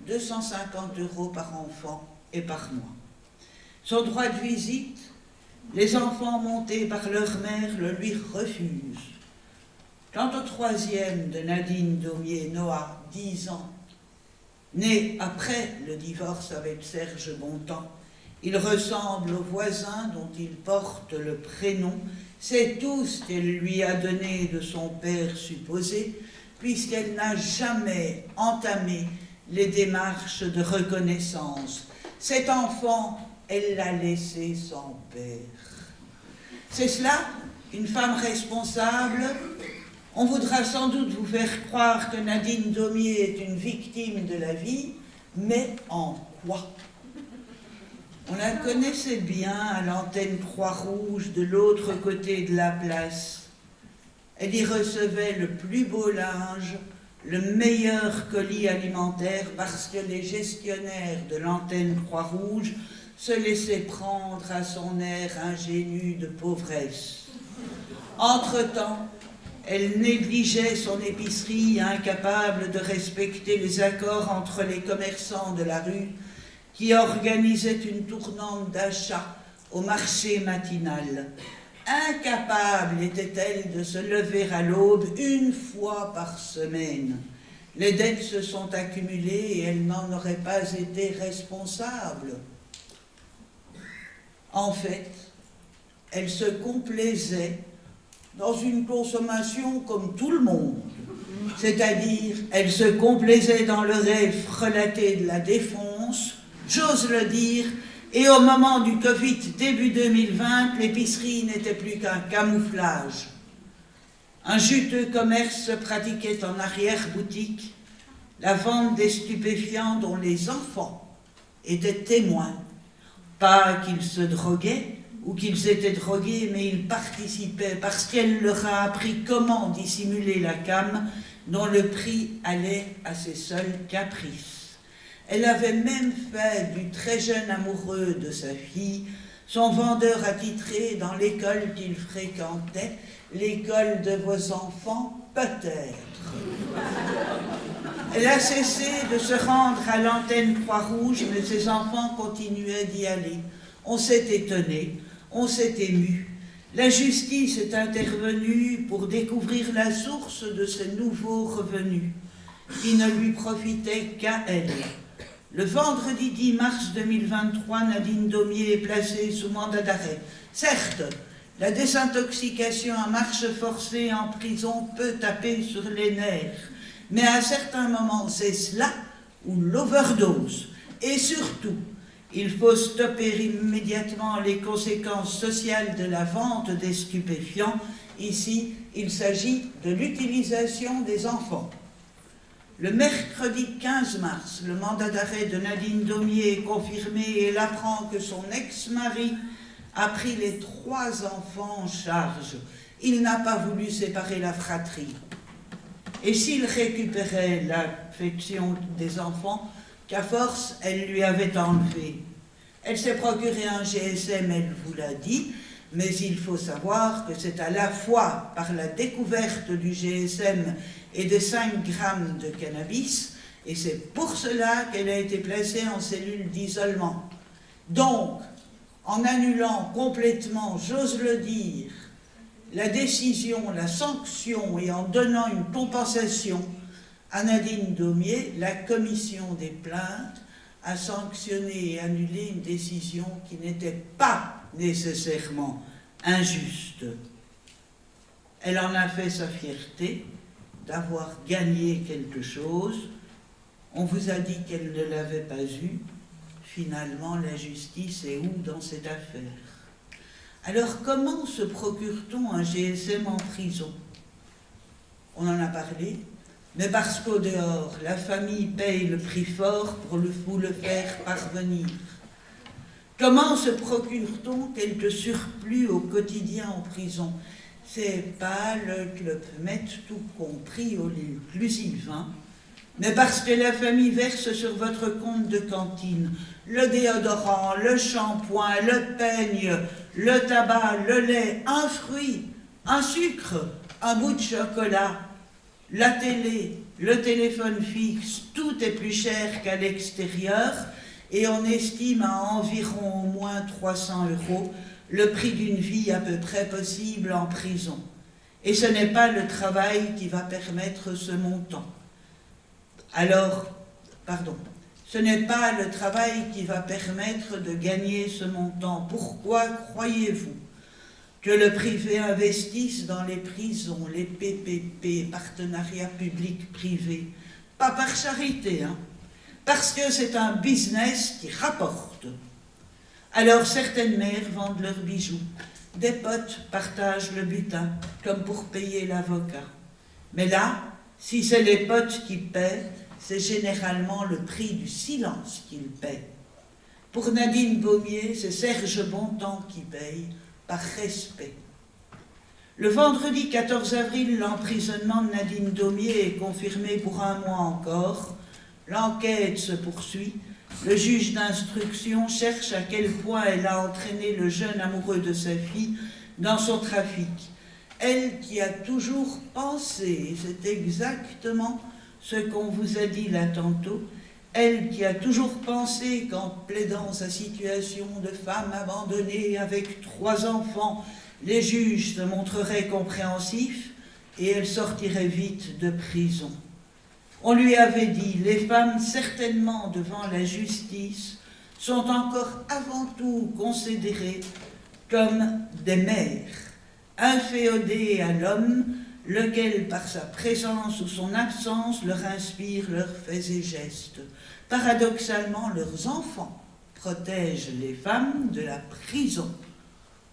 250 € par enfant et par mois. Son droit de visite, les enfants montés par leur mère le lui refusent. Quant au troisième de Nadine Daumier, Noah, 10 ans, né après le divorce avec Serge Bontemps, il ressemble au voisin dont il porte le prénom. C'est tout ce qu'elle lui a donné de son père supposé, puisqu'elle n'a jamais entamé les démarches de reconnaissance. Cet enfant, elle l'a laissé sans père. C'est cela, une femme responsable. On voudra sans doute vous faire croire que Nadine Daumier est une victime de la vie, mais en quoi? On la connaissait bien à l'antenne Croix-Rouge de l'autre côté de la place. Elle y recevait le plus beau linge, le meilleur colis alimentaire, parce que les gestionnaires de l'antenne Croix-Rouge se laissaient prendre à son air ingénu de pauvresse. Entre-temps, elle négligeait son épicerie, incapable de respecter les accords entre les commerçants de la rue, qui organisaient une tournante d'achat au marché matinal. Incapable était-elle de se lever à l'aube une fois par semaine. Les dettes se sont accumulées et elle n'en aurait pas été responsable. En fait, elle se complaisait dans une consommation comme tout le monde. C'est-à-dire, elle se complaisait dans le rêve frelaté de la défonce, j'ose le dire, et au moment du Covid, début 2020, l'épicerie n'était plus qu'un camouflage. Un juteux commerce se pratiquait en arrière-boutique, la vente des stupéfiants dont les enfants étaient témoins. Pas qu'ils se droguaient ou qu'ils étaient drogués, mais ils participaient parce qu'elle leur a appris comment dissimuler la came dont le prix allait à ses seuls caprices. Elle avait même fait du très jeune amoureux de sa fille son vendeur attitré dans l'école qu'il fréquentait, l'école de vos enfants, peut-être. Elle a cessé de se rendre à l'antenne Croix-Rouge, mais ses enfants continuaient d'y aller. On s'est étonné, on s'est ému. La justice est intervenue pour découvrir la source de ces nouveaux revenus qui ne lui profitaient qu'à elle. Le vendredi 10 mars 2023, Nadine Daumier est placée sous mandat d'arrêt. Certes, la désintoxication à marche forcée en prison peut taper sur les nerfs, mais à certains moments, c'est cela ou l'overdose. Et surtout, il faut stopper immédiatement les conséquences sociales de la vente des stupéfiants. Ici, il s'agit de l'utilisation des enfants. Le mercredi 15 mars, le mandat d'arrêt de Nadine Daumier est confirmé et elle apprend que son ex-mari a pris les 3 enfants en charge. Il n'a pas voulu séparer la fratrie. Et s'il récupérait l'affection des enfants, qu'à force, elle lui avait enlevé. Elle s'est procuré un GSM, elle vous l'a dit, mais il faut savoir que c'est à la fois par la découverte du GSM et des 5 grammes de cannabis, et c'est pour cela qu'elle a été placée en cellule d'isolement. Donc, en annulant complètement, j'ose le dire, la décision, la sanction et en donnant une compensation à Nadine Daumier, la commission des plaintes a sanctionné et annulé une décision qui n'était pas nécessairement injuste. Elle en a fait sa fierté d'avoir gagné quelque chose. On vous a dit qu'elle ne l'avait pas eu. Finalement, la justice est où dans cette affaire? Alors, comment se procure-t-on un GSM en prison? On en a parlé, mais parce qu'au dehors, la famille paye le prix fort pour vous le faire parvenir. Comment se procure-t-on quelque surplus au quotidien en prison? C'est pas le Club Med tout compris au inclusif, hein? Mais parce que la famille verse sur votre compte de cantine le déodorant, le shampoing, le peigne, le tabac, le lait, un fruit, un sucre, un bout de chocolat, la télé, le téléphone fixe, tout est plus cher qu'à l'extérieur et on estime à environ au moins 300 € le prix d'une vie à peu près possible en prison. Et ce n'est pas le travail qui va permettre ce montant. Alors, pardon, ce n'est pas le travail qui va permettre de gagner ce montant. Pourquoi croyez-vous que le privé investisse dans les prisons, les PPP, partenariats public-privé? Pas par charité, hein, parce que c'est un business qui rapporte. Alors certaines mères vendent leurs bijoux, des potes partagent le butin, comme pour payer l'avocat. Mais là, si c'est les potes qui paient, c'est généralement le prix du silence qu'ils paient. Pour Nadine Daumier, c'est Serge Bontemps qui paye, par respect. Le vendredi 14 avril, l'emprisonnement de Nadine Daumier est confirmé pour 1 mois encore. L'enquête se poursuit. Le juge d'instruction cherche à quel point elle a entraîné le jeune amoureux de sa fille dans son trafic. Elle qui a toujours pensé, c'est exactement ce qu'on vous a dit là tantôt, elle qui a toujours pensé qu'en plaidant sa situation de femme abandonnée avec 3 enfants, les juges se montreraient compréhensifs et elle sortirait vite de prison. On lui avait dit, les femmes certainement devant la justice sont encore avant tout considérées comme des mères, inféodées à l'homme, lequel, par sa présence ou son absence, leur inspire leurs faits et gestes. Paradoxalement, leurs enfants protègent les femmes de la prison,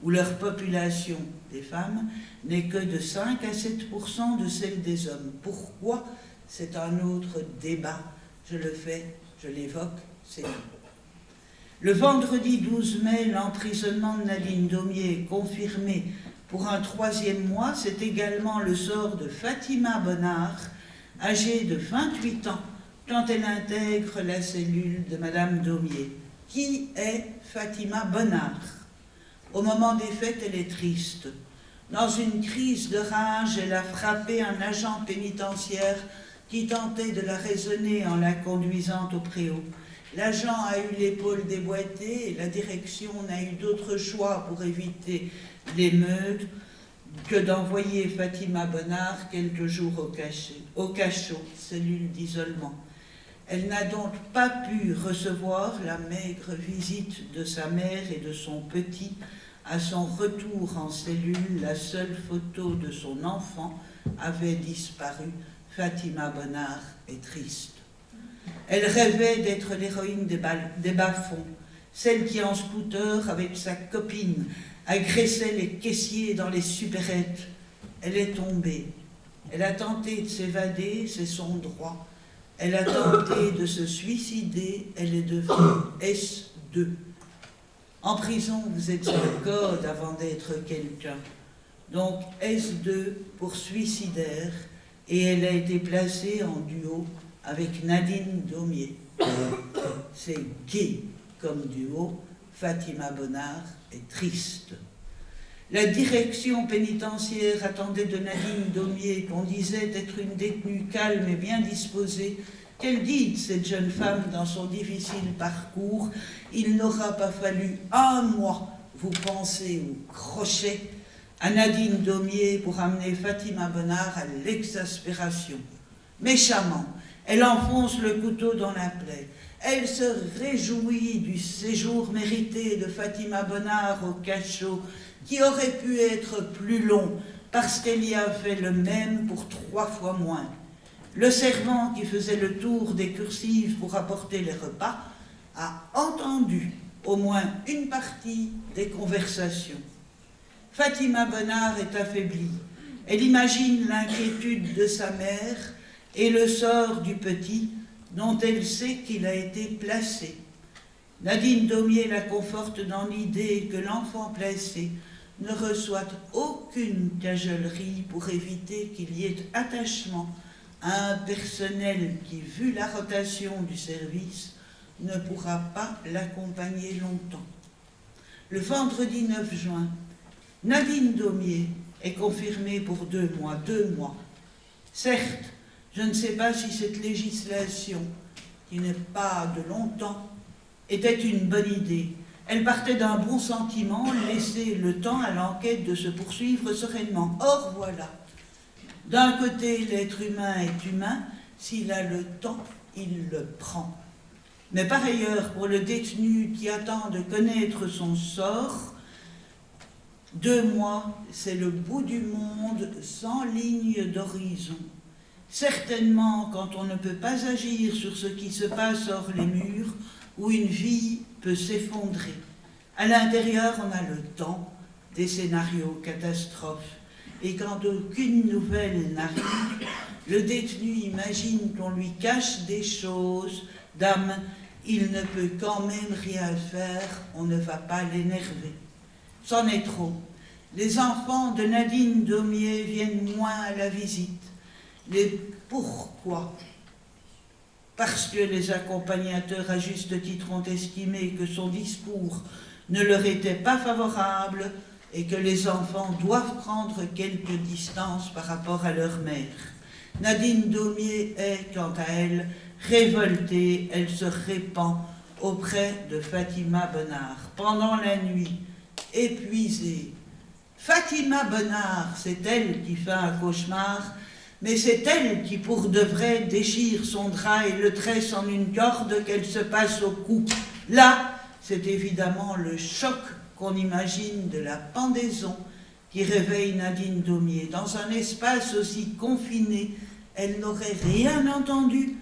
où leur population des femmes n'est que de 5 à 7% de celle des hommes. Pourquoi? C'est un autre débat. Je l'évoque, c'est tout. Le vendredi 12 mai, l'emprisonnement de Nadine Daumier est confirmé pour un 3e mois. C'est également le sort de Fatima Bonnard, âgée de 28 ans, quand elle intègre la cellule de Madame Daumier. Qui est Fatima Bonnard? Au moment des fêtes, elle est triste. Dans une crise de rage, elle a frappé un agent pénitentiaire qui tentait de la raisonner en la conduisant au préau. L'agent a eu l'épaule déboîtée et la direction n'a eu d'autre choix pour éviter l'émeute que d'envoyer Fatima Bonnard quelques jours au cachot, cellule d'isolement. Elle n'a donc pas pu recevoir la maigre visite de sa mère et de son petit. À son retour en cellule, la seule photo de son enfant avait disparu. Fatima Bonnard est triste. Elle rêvait d'être l'héroïne des bas-fonds, celle qui en scooter avec sa copine agressait les caissiers dans les supérettes. Elle est tombée. Elle a tenté de s'évader, c'est son droit. Elle a tenté de se suicider, elle est devenue S2. En prison, vous êtes sur le code avant d'être quelqu'un. Donc S2 pour suicidaire, et elle a été placée en duo avec Nadine Daumier. C'est gay comme duo, Fatima Bonnard est triste. La direction pénitentiaire attendait de Nadine Daumier, qu'on disait être une détenue calme et bien disposée. Qu'elle dit, cette jeune femme, dans son difficile parcours, il n'aura pas fallu un mois, vous pensez au crochet, à Nadine Daumier pour amener Fatima Bonnard à l'exaspération. Méchamment, elle enfonce le couteau dans la plaie. Elle se réjouit du séjour mérité de Fatima Bonnard au cachot, qui aurait pu être plus long, parce qu'elle y a fait le même pour 3 fois moins. Le servant qui faisait le tour des cursives pour apporter les repas a entendu au moins une partie des conversations. Fatima Bonnard est affaiblie. Elle imagine l'inquiétude de sa mère et le sort du petit dont elle sait qu'il a été placé. Nadine Daumier la conforte dans l'idée que l'enfant placé ne reçoit aucune cajolerie pour éviter qu'il y ait attachement à un personnel qui, vu la rotation du service, ne pourra pas l'accompagner longtemps. Le vendredi 9 juin, Nadine Daumier est confirmée pour 2 mois. 2 mois. Certes, je ne sais pas si cette législation, qui n'est pas de longtemps, était une bonne idée. Elle partait d'un bon sentiment, laisser le temps à l'enquête de se poursuivre sereinement. Or, voilà. D'un côté, l'être humain est humain, s'il a le temps, il le prend. Mais par ailleurs, pour le détenu qui attend de connaître son sort, 2 mois, c'est le bout du monde sans ligne d'horizon. Certainement, quand on ne peut pas agir sur ce qui se passe hors les murs, où une vie peut s'effondrer. À l'intérieur, on a le temps des scénarios catastrophes. Et quand aucune nouvelle n'arrive, le détenu imagine qu'on lui cache des choses. Dame, il ne peut quand même rien faire, on ne va pas l'énerver. C'en est trop. Les enfants de Nadine Daumier viennent moins à la visite. Pourquoi ? Parce que les accompagnateurs, à juste titre, ont estimé que son discours ne leur était pas favorable et que les enfants doivent prendre quelques distances par rapport à leur mère. Nadine Daumier est, quant à elle, révoltée. Elle se répand auprès de Fatima Bonnard. Pendant la nuit, épuisée, Fatima Bonnard, c'est elle qui fait un cauchemar, mais c'est elle qui, pour de vrai, déchire son drap et le tresse en une corde qu'elle se passe au cou. Là, c'est évidemment le choc qu'on imagine de la pendaison qui réveille Nadine Daumier. Dans un espace aussi confiné, elle n'aurait rien entendu,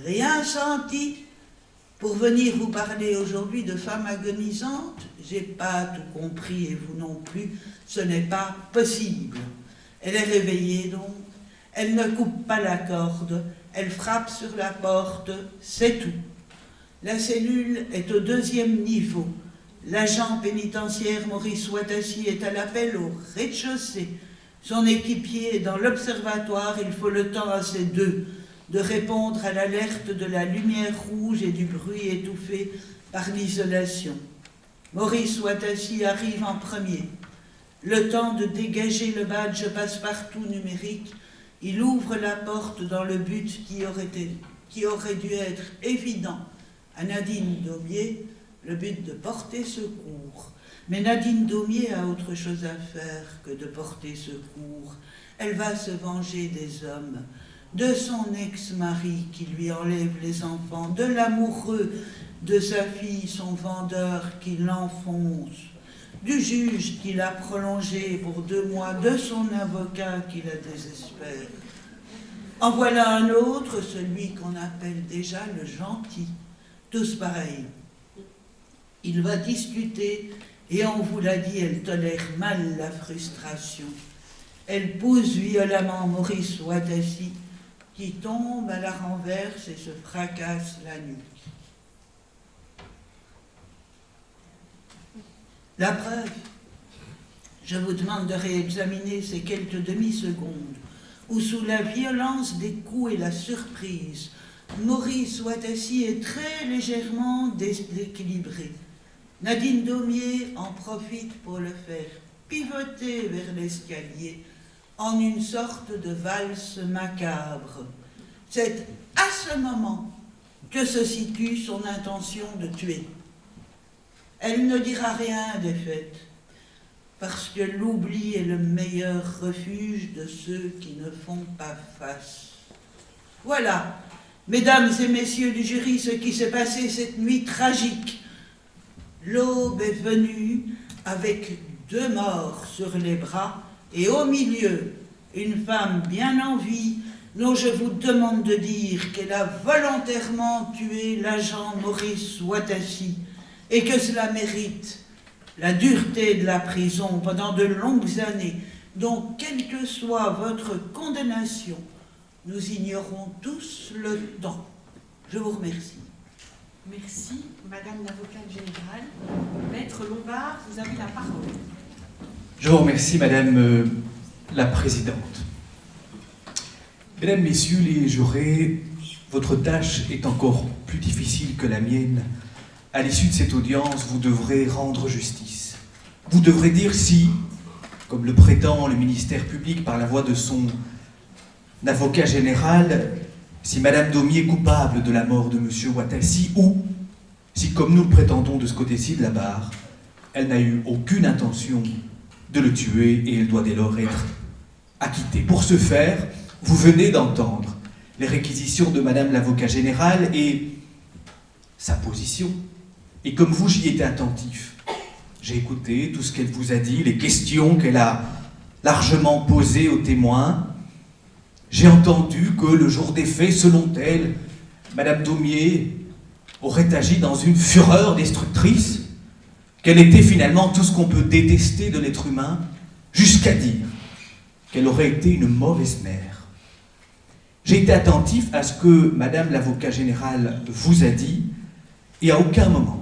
rien senti. Pour venir vous parler aujourd'hui de femmes agonisantes, j'ai pas tout compris et vous non plus, ce n'est pas possible. Elle est réveillée donc. Elle ne coupe pas la corde, elle frappe sur la porte, c'est tout. La cellule est au 2e niveau. L'agent pénitentiaire Maurice Ouattati est à l'appel au rez-de-chaussée. Son équipier est dans l'observatoire, il faut le temps à ces deux de répondre à l'alerte de la lumière rouge et du bruit étouffé par l'isolation. Maurice Ouattati arrive en premier. Le temps de dégager le badge passe-partout numérique, il ouvre la porte dans le but qui aurait dû être évident à Nadine Daumier, le but de porter secours. Mais Nadine Daumier a autre chose à faire que de porter secours. Elle va se venger des hommes, de son ex-mari qui lui enlève les enfants, de l'amoureux de sa fille, son vendeur qui l'enfonce, du juge qui l'a prolongé pour 2 mois, de son avocat qui la désespère. En voilà un autre, celui qu'on appelle déjà le gentil. Tous pareils. Il va discuter et on vous l'a dit, elle tolère mal la frustration. Elle pousse violemment Maurice Ouattati qui tombe à la renverse et se fracasse la nuque. La preuve, je vous demande de réexaminer ces quelques demi-secondes où, sous la violence des coups et la surprise, Maurice Ouattati est très légèrement déséquilibré. Nadine Daumier en profite pour le faire pivoter vers l'escalier en une sorte de valse macabre. C'est à ce moment que se situe son intention de tuer. Elle ne dira rien des faits, parce que l'oubli est le meilleur refuge de ceux qui ne font pas face. Voilà, mesdames et messieurs du jury, ce qui s'est passé cette nuit tragique. L'aube est venue avec 2 morts sur les bras et au milieu, une femme bien en vie dont je vous demande de dire qu'elle a volontairement tué l'agent Maurice Watassi et que cela mérite la dureté de la prison pendant de longues années. Donc, quelle que soit votre condamnation, nous ignorons tous le temps. Je vous remercie. Merci, Madame l'avocate générale. Maître Lombard, vous avez la parole. Je vous remercie, Madame la Présidente. Mesdames, Messieurs les jurés, votre tâche est encore plus difficile que la mienne. À l'issue de cette audience, vous devrez rendre justice. Vous devrez dire si, comme le prétend le ministère public par la voix de son avocat général, si Madame Daumier est coupable de la mort de Monsieur Watassi, ou si, comme nous le prétendons de ce côté-ci de la barre, elle n'a eu aucune intention de le tuer et elle doit dès lors être acquittée. Pour ce faire, vous venez d'entendre les réquisitions de Madame l'avocat général et sa position. Et comme vous, j'y étais attentif. J'ai écouté tout ce qu'elle vous a dit, les questions qu'elle a largement posées aux témoins. J'ai entendu que le jour des faits, selon elle, Madame Daumier aurait agi dans une fureur destructrice, qu'elle était finalement tout ce qu'on peut détester de l'être humain, jusqu'à dire qu'elle aurait été une mauvaise mère. J'ai été attentif à ce que Madame l'avocat général vous a dit, et à aucun moment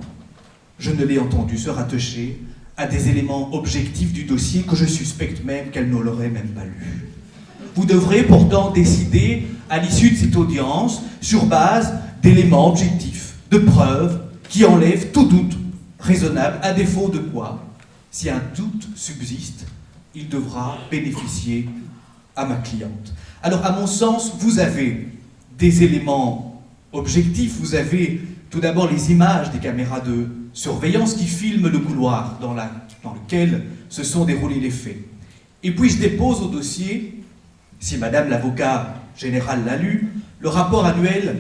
je ne l'ai entendu se rattacher à des éléments objectifs du dossier que je suspecte même qu'elle ne l'aurait même pas lu. Vous devrez pourtant décider, à l'issue de cette audience, sur base d'éléments objectifs, de preuves qui enlèvent tout doute raisonnable, à défaut de quoi, si un doute subsiste, il devra bénéficier à ma cliente. Alors, à mon sens, vous avez des éléments objectifs, vous avez tout d'abord les images des caméras de surveillance qui filment le couloir dans lequel se sont déroulés les faits. Et puis je dépose au dossier, si Madame l'avocat général l'a lu, le rapport annuel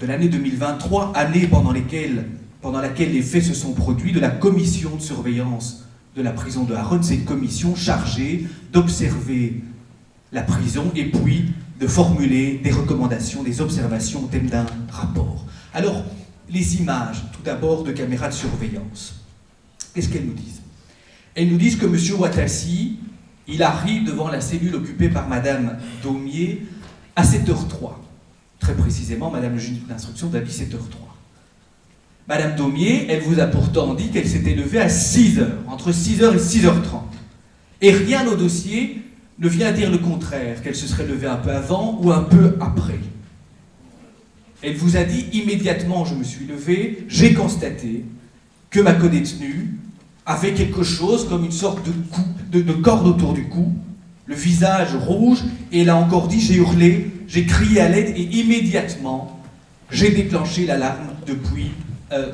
de l'année 2023, année pendant laquelle les faits se sont produits, de la commission de surveillance de la prison de Harren. C'est une commission chargée d'observer la prison et puis de formuler des recommandations, des observations au thème d'un rapport. Alors, les images, tout d'abord, de caméras de surveillance. Qu'est-ce qu'elles nous disent? Elles nous disent que M. Watassi, il arrive devant la cellule occupée par Madame Daumier à 7h03. Très précisément, Madame le juge d'instruction a dit 7h03. Madame Daumier, elle vous a pourtant dit qu'elle s'était levée à 6h, entre 6h et 6h30. Et rien au dossier ne vient dire le contraire, qu'elle se serait levée un peu avant ou un peu après. Elle vous a dit immédiatement, je me suis levé, j'ai constaté que ma codétenue avait quelque chose comme une sorte de corde autour du cou, le visage rouge, et elle a encore dit, j'ai hurlé, j'ai crié à l'aide, et immédiatement, j'ai déclenché l'alarme depuis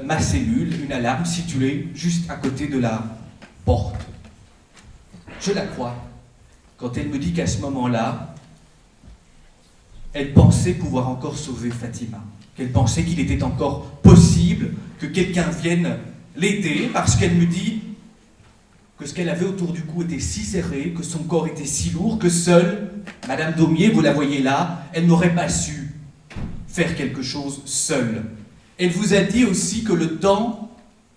ma cellule, une alarme située juste à côté de la porte. Je la crois quand elle me dit qu'à ce moment-là, elle pensait pouvoir encore sauver Fatima, qu'elle pensait qu'il était encore possible que quelqu'un vienne l'aider, parce qu'elle me dit que ce qu'elle avait autour du cou était si serré, que son corps était si lourd, que seule, Madame Daumier, vous la voyez là, elle n'aurait pas su faire quelque chose seule. Elle vous a dit aussi que le temps,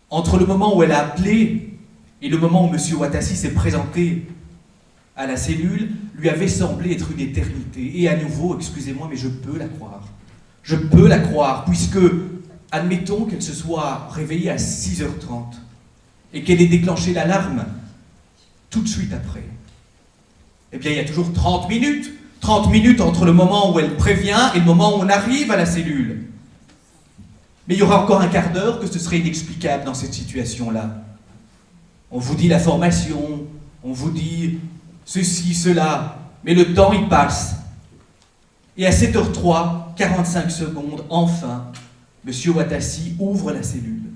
entre le moment où elle a appelé et le moment où M. Watassi s'est présenté à la cellule, lui avait semblé être une éternité. Et à nouveau, excusez-moi, mais je peux la croire. Je peux la croire, puisque, admettons qu'elle se soit réveillée à 6h30 et qu'elle ait déclenché l'alarme tout de suite après. Eh bien, il y a toujours 30 minutes. 30 minutes entre le moment où elle prévient et le moment où on arrive à la cellule. Mais il y aura encore un quart d'heure que ce serait inexplicable dans cette situation-là. On vous dit la formation, on vous dit ceci, cela, mais le temps il passe. Et à 7h03, 45 secondes, enfin, M. Ouattasi ouvre la cellule.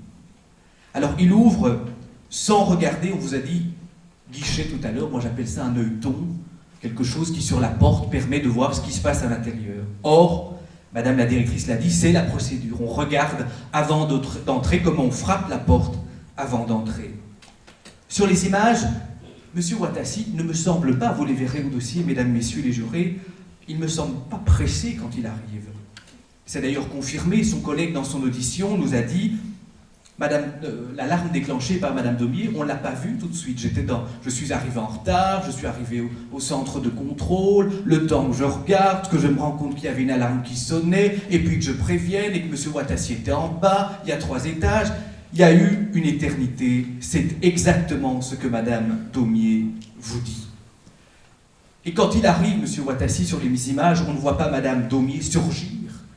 Alors il ouvre sans regarder, on vous a dit guichet tout à l'heure, moi j'appelle ça un œilleton, quelque chose qui sur la porte permet de voir ce qui se passe à l'intérieur. Or, Madame la directrice l'a dit, c'est la procédure. On regarde avant d'entrer comment on frappe la porte avant d'entrer. Sur les images, M. Ouattasi ne me semble pas, vous les verrez au dossier, mesdames, messieurs les jurés, il ne me semble pas pressé quand il arrive. C'est d'ailleurs confirmé, son collègue dans son audition nous a dit l'alarme déclenchée par Madame Daumier, on ne l'a pas vue tout de suite. Je suis arrivé en retard, je suis arrivé au centre de contrôle, le temps que je regarde, que je me rends compte qu'il y avait une alarme qui sonnait, et puis que je prévienne, et que M. Ouattasi était en bas, il y a 3 étages. Il y a eu une éternité, c'est exactement ce que Madame Daumier vous dit. Et quand il arrive, M. Ouattasi, sur les images, on ne voit pas Madame Daumier surgir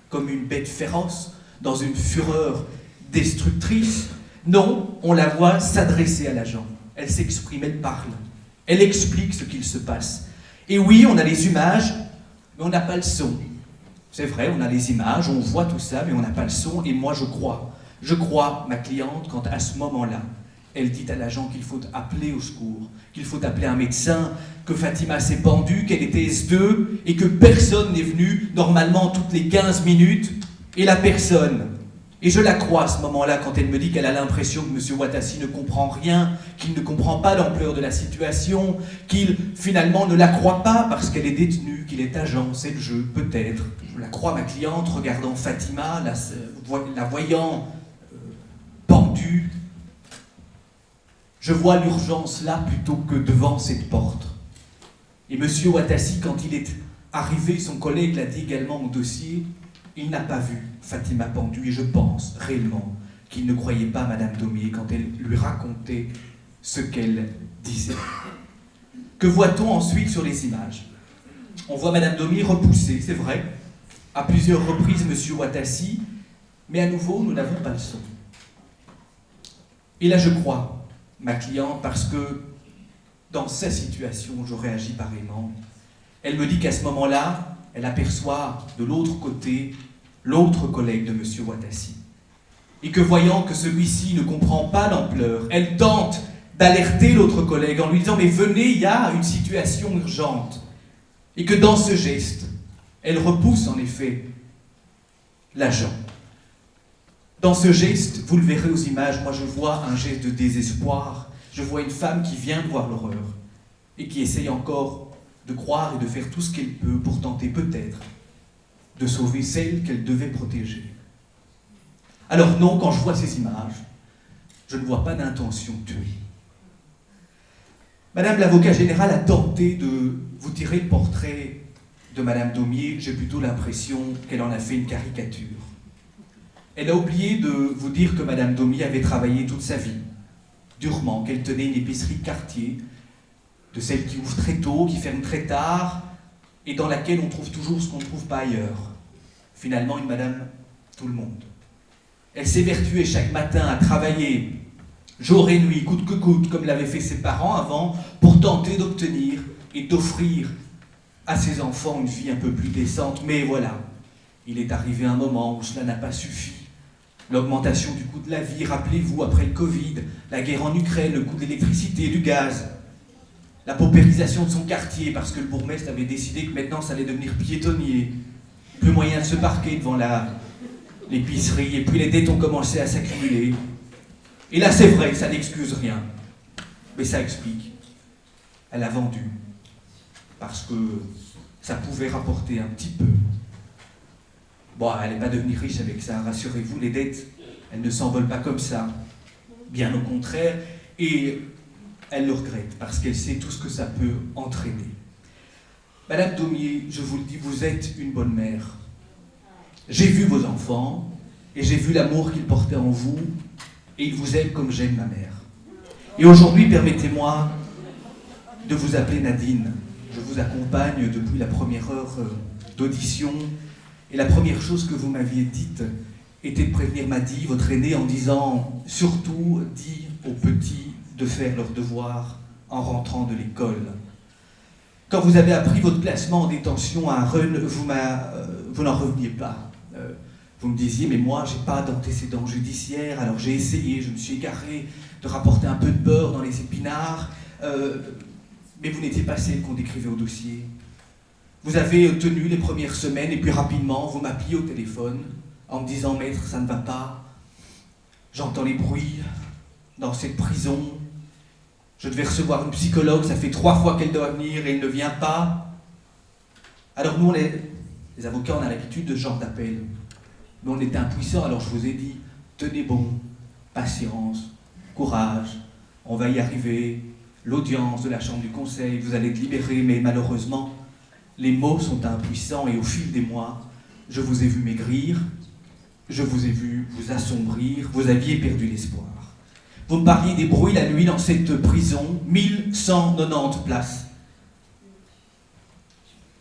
comme une bête féroce, dans une fureur destructrice. Non, on la voit s'adresser à l'agent. Elle s'exprime, elle parle. Elle explique ce qu'il se passe. Et oui, on a les images, mais on n'a pas le son. C'est vrai, on a les images, on voit tout ça, mais on n'a pas le son. Et moi, je crois ma cliente quand à ce moment-là, elle dit à l'agent qu'il faut appeler au secours, qu'il faut appeler un médecin, que Fatima s'est pendue, qu'elle était S2 et que personne n'est venu, normalement toutes les 15 minutes, et la personne. Et je la crois à ce moment-là quand elle me dit qu'elle a l'impression que M. Ouattasi ne comprend rien, qu'il ne comprend pas l'ampleur de la situation, qu'il finalement ne la croit pas parce qu'elle est détenue, qu'il est agent, c'est le jeu, peut-être. Je la crois, ma cliente, regardant Fatima, la voyant pendue. Je vois l'urgence là plutôt que devant cette porte. Et M. Ouattasi, quand il est arrivé, son collègue l'a dit également au dossier, il n'a pas vu Fatima pendue et je pense réellement qu'il ne croyait pas Madame Daumier quand elle lui racontait ce qu'elle disait. Que voit-on ensuite sur les images? On voit Madame Daumier repousser, c'est vrai, à plusieurs reprises M. Ouattasi, mais à nouveau, nous n'avons pas le son. Et là, je crois ma cliente parce que dans sa situation, j'aurais agi pareillement. Elle me dit qu'à ce moment-là, elle aperçoit de l'autre côté l'autre collègue de M. Ouattasi. Et que voyant que celui-ci ne comprend pas l'ampleur, elle tente d'alerter l'autre collègue en lui disant « Mais venez, il y a une situation urgente ». Et que dans ce geste, elle repousse en effet l'agent. Dans ce geste, vous le verrez aux images, moi je vois un geste de désespoir. Je vois une femme qui vient de voir l'horreur et qui essaye encore de croire et de faire tout ce qu'elle peut pour tenter peut-être de sauver celle qu'elle devait protéger. Alors non, quand je vois ces images, je ne vois pas d'intention de tuer. Madame l'avocat général a tenté de vous tirer le portrait de Madame Daumier. J'ai plutôt l'impression qu'elle en a fait une caricature. Elle a oublié de vous dire que Madame Daumier avait travaillé toute sa vie, durement, qu'elle tenait une épicerie de quartier, de celle qui ouvre très tôt, qui ferme très tard, et dans laquelle on trouve toujours ce qu'on ne trouve pas ailleurs. Finalement, une madame, tout le monde. Elle s'évertuait chaque matin à travailler, jour et nuit, coûte que coûte, comme l'avaient fait ses parents avant, pour tenter d'obtenir et d'offrir à ses enfants une vie un peu plus décente. Mais voilà, il est arrivé un moment où cela n'a pas suffi. L'augmentation du coût de la vie, rappelez-vous, après le Covid, la guerre en Ukraine, le coût de l'électricité et du gaz, la paupérisation de son quartier parce que le bourgmestre avait décidé que maintenant ça allait devenir piétonnier, plus moyen de se parquer devant l'épicerie, et puis les dettes ont commencé à s'accumuler. Et là c'est vrai, ça n'excuse rien, mais ça explique. Elle a vendu parce que ça pouvait rapporter un petit peu. Bon, elle n'est pas devenue riche avec ça, rassurez-vous, les dettes, elles ne s'envolent pas comme ça. Bien au contraire, et elle le regrette parce qu'elle sait tout ce que ça peut entraîner. Madame Daumier, je vous le dis, vous êtes une bonne mère. J'ai vu vos enfants et j'ai vu l'amour qu'ils portaient en vous et ils vous aiment comme j'aime ma mère. Et aujourd'hui, permettez-moi de vous appeler Nadine. Je vous accompagne depuis la première heure d'audition et la première chose que vous m'aviez dite était de prévenir Madi, votre aîné, en disant surtout, dis aux petits de faire leurs devoirs en rentrant de l'école. Quand vous avez appris votre placement en détention à Rennes, vous n'en reveniez pas. Vous me disiez, mais moi, j'ai pas d'antécédents judiciaires, alors j'ai essayé, je me suis égaré de rapporter un peu de beurre dans les épinards, mais vous n'étiez pas celle qu'on décrivait au dossier. Vous avez tenu les premières semaines, et puis rapidement, vous m'appeliez au téléphone, en me disant, maître, ça ne va pas, j'entends les bruits dans cette prison, je devais recevoir une psychologue, ça fait 3 fois qu'elle doit venir et elle ne vient pas. Alors nous, les avocats, on a l'habitude de ce genre d'appel. Mais on était impuissants, alors je vous ai dit, tenez bon, patience, courage, on va y arriver, l'audience de la chambre du conseil, vous allez être libérés, mais malheureusement, les mots sont impuissants et au fil des mois, je vous ai vu maigrir, je vous ai vu vous assombrir, vous aviez perdu l'espoir. Vous me parliez des bruits la nuit dans cette prison, 1190 places.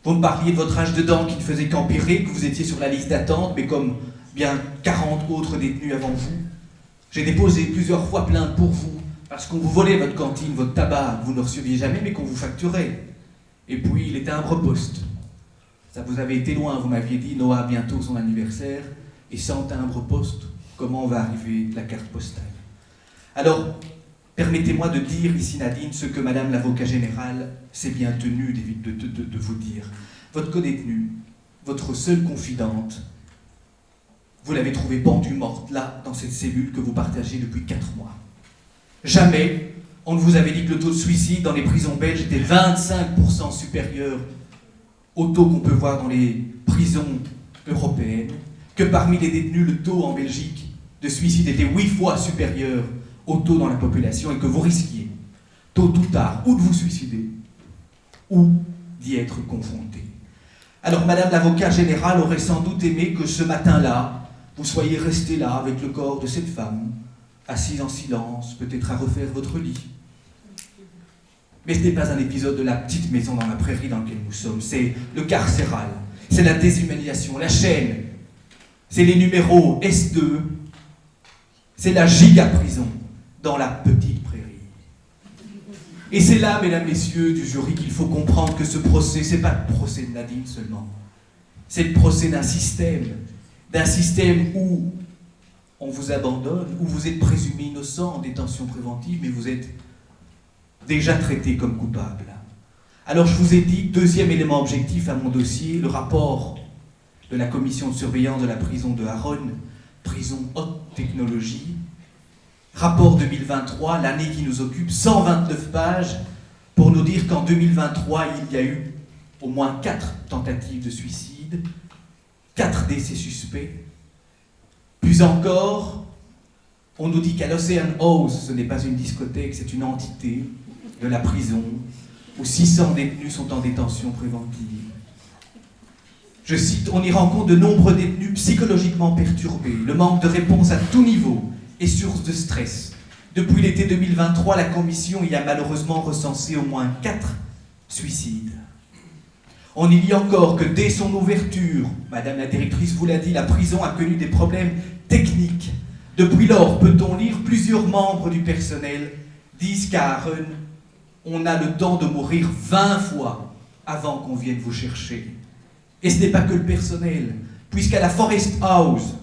Vous me parliez de votre âge de dents qui ne faisait qu'empirer, que vous étiez sur la liste d'attente, mais comme bien 40 autres détenus avant vous. J'ai déposé plusieurs fois plainte pour vous, parce qu'on vous volait votre cantine, votre tabac, vous ne receviez jamais, mais qu'on vous facturait. Et puis les timbres-poste. Ça vous avait été loin, vous m'aviez dit, Noah, bientôt son anniversaire, et sans timbre-poste, comment va arriver la carte postale? Alors, permettez-moi de dire ici, Nadine, ce que Madame l'avocat général s'est bien tenue de vous dire. Votre codétenue, votre seule confidente, vous l'avez trouvée pendue morte, là, dans cette cellule que vous partagez depuis 4 mois. Jamais on ne vous avait dit que le taux de suicide dans les prisons belges était 25% supérieur au taux qu'on peut voir dans les prisons européennes, que parmi les détenus, le taux en Belgique de suicide était 8 fois supérieur au taux dans la population et que vous risquiez, tôt ou tard, ou de vous suicider, ou d'y être confronté. Alors Madame l'avocat général aurait sans doute aimé que ce matin-là, vous soyez resté là avec le corps de cette femme, assise en silence, peut-être à refaire votre lit. Mais ce n'est pas un épisode de la petite maison dans la prairie dans laquelle nous sommes, c'est le carcéral, c'est la déshumanisation, la chaîne, c'est les numéros S2, c'est la giga-prison dans la petite prairie. Et c'est là, mesdames, messieurs du jury, qu'il faut comprendre que ce procès, c'est pas le procès de Nadine seulement, c'est le procès d'un système où on vous abandonne, où vous êtes présumé innocent en détention préventive, mais vous êtes déjà traité comme coupable. Alors je vous ai dit, deuxième élément objectif à mon dossier, le rapport de la commission de surveillance de la prison de Harone, prison haute technologie, rapport 2023, l'année qui nous occupe, 129 pages, pour nous dire qu'en 2023, il y a eu au moins 4 tentatives de suicide, 4 décès suspects. Plus encore, on nous dit qu'à l'Ocean House, ce n'est pas une discothèque, c'est une entité de la prison, où 600 détenus sont en détention préventive. Je cite, on y rencontre de nombreux détenus psychologiquement perturbés. Le manque de réponse à tout niveau est source de stress. Depuis l'été 2023, la commission y a malheureusement recensé au moins 4 suicides. On y lit encore que dès son ouverture, Madame la directrice vous l'a dit, la prison a connu des problèmes techniques. Depuis lors, peut-on lire, plusieurs membres du personnel disent qu'à Harone, on a le temps de mourir 20 fois avant qu'on vienne vous chercher. Et ce n'est pas que le personnel, puisqu'à la Forest House,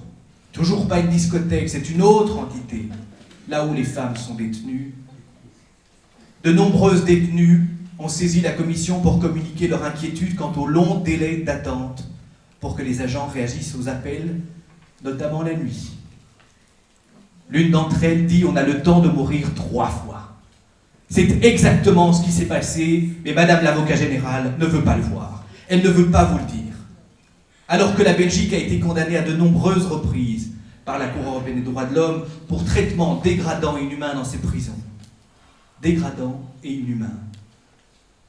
toujours pas une discothèque, c'est une autre entité, là où les femmes sont détenues, de nombreuses détenues ont saisi la commission pour communiquer leur inquiétude quant au long délai d'attente pour que les agents réagissent aux appels, notamment la nuit. L'une d'entre elles dit « on a le temps de mourir 3 fois ». C'est exactement ce qui s'est passé, mais Madame l'avocat général ne veut pas le voir. Elle ne veut pas vous le dire. Alors que la Belgique a été condamnée à de nombreuses reprises par la Cour européenne des droits de l'homme pour traitement dégradant et inhumain dans ses prisons. Dégradant et inhumain.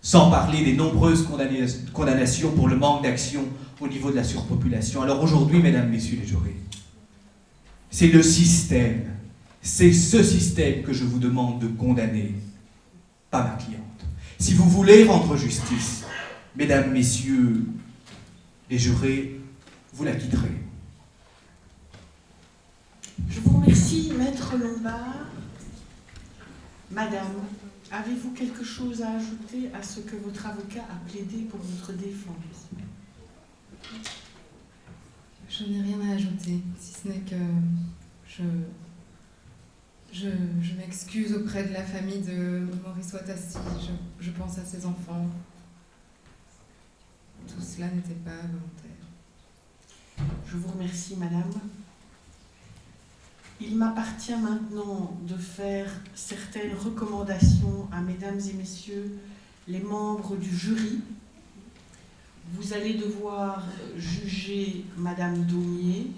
Sans parler des nombreuses condamnations pour le manque d'action au niveau de la surpopulation. Alors aujourd'hui, mesdames, messieurs les jurés, c'est le système, c'est ce système que je vous demande de condamner, pas ma cliente. Si vous voulez rendre justice, mesdames, messieurs les jurés, vous la quitterez. Je vous remercie, Maître Lombard. Madame, avez-vous quelque chose à ajouter à ce que votre avocat a plaidé pour votre défense? Je n'ai rien à ajouter, si ce n'est que je m'excuse auprès de la famille de Maurice Watassi. Je pense à ses enfants. Tout cela n'était pas volontaire. Je vous remercie, Madame. Il m'appartient maintenant de faire certaines recommandations à Mesdames et Messieurs les membres du jury. Vous allez devoir juger Madame Daumier,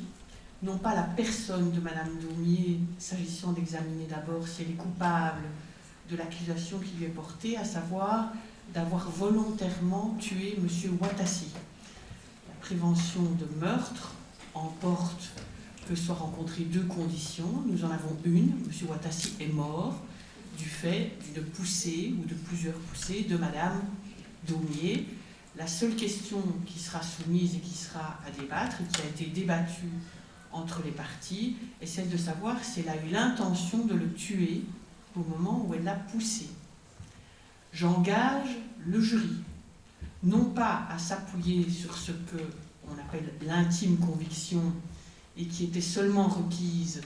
non pas la personne de Madame Daumier, s'agissant d'examiner d'abord si elle est coupable de l'accusation qui lui est portée, à savoir d'avoir volontairement tué Monsieur Watassi. La prévention de meurtre emporte que soient rencontrées deux conditions. Nous en avons une, Monsieur Watassi est mort du fait d'une poussée ou de plusieurs poussées de Madame Daumier. La seule question qui sera soumise et qui sera à débattre, et qui a été débattue entre les parties, est celle de savoir si elle a eu l'intention de le tuer au moment où elle l'a poussé. J'engage le jury, non pas à s'appuyer sur ce que on appelle l'intime conviction et qui était seulement requise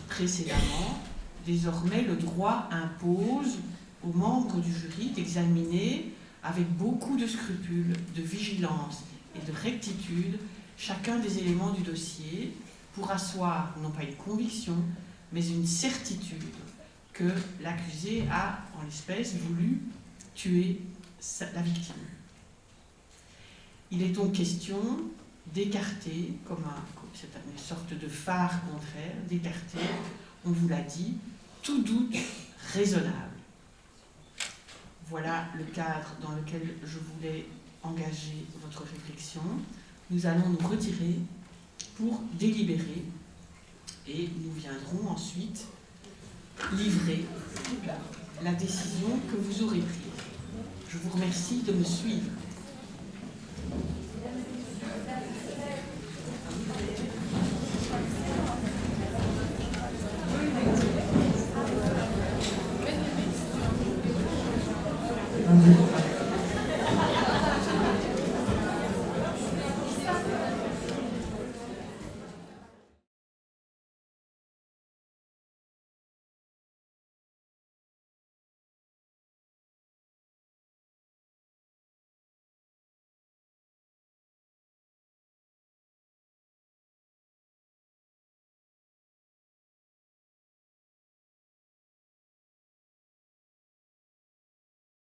précédemment. Désormais, le droit impose aux membres du jury d'examiner avec beaucoup de scrupules, de vigilance et de rectitude chacun des éléments du dossier pour asseoir non pas une conviction, mais une certitude que l'accusé a, en l'espèce, voulu tuer la victime. Il est donc question d'écarter, c'est une sorte de phare contraire, d'écarter, on vous l'a dit, tout doute raisonnable. Voilà le cadre dans lequel je voulais engager votre réflexion. Nous allons nous retirer pour délibérer et nous viendrons ensuite livrer la décision que vous aurez prise. Je vous remercie de me suivre.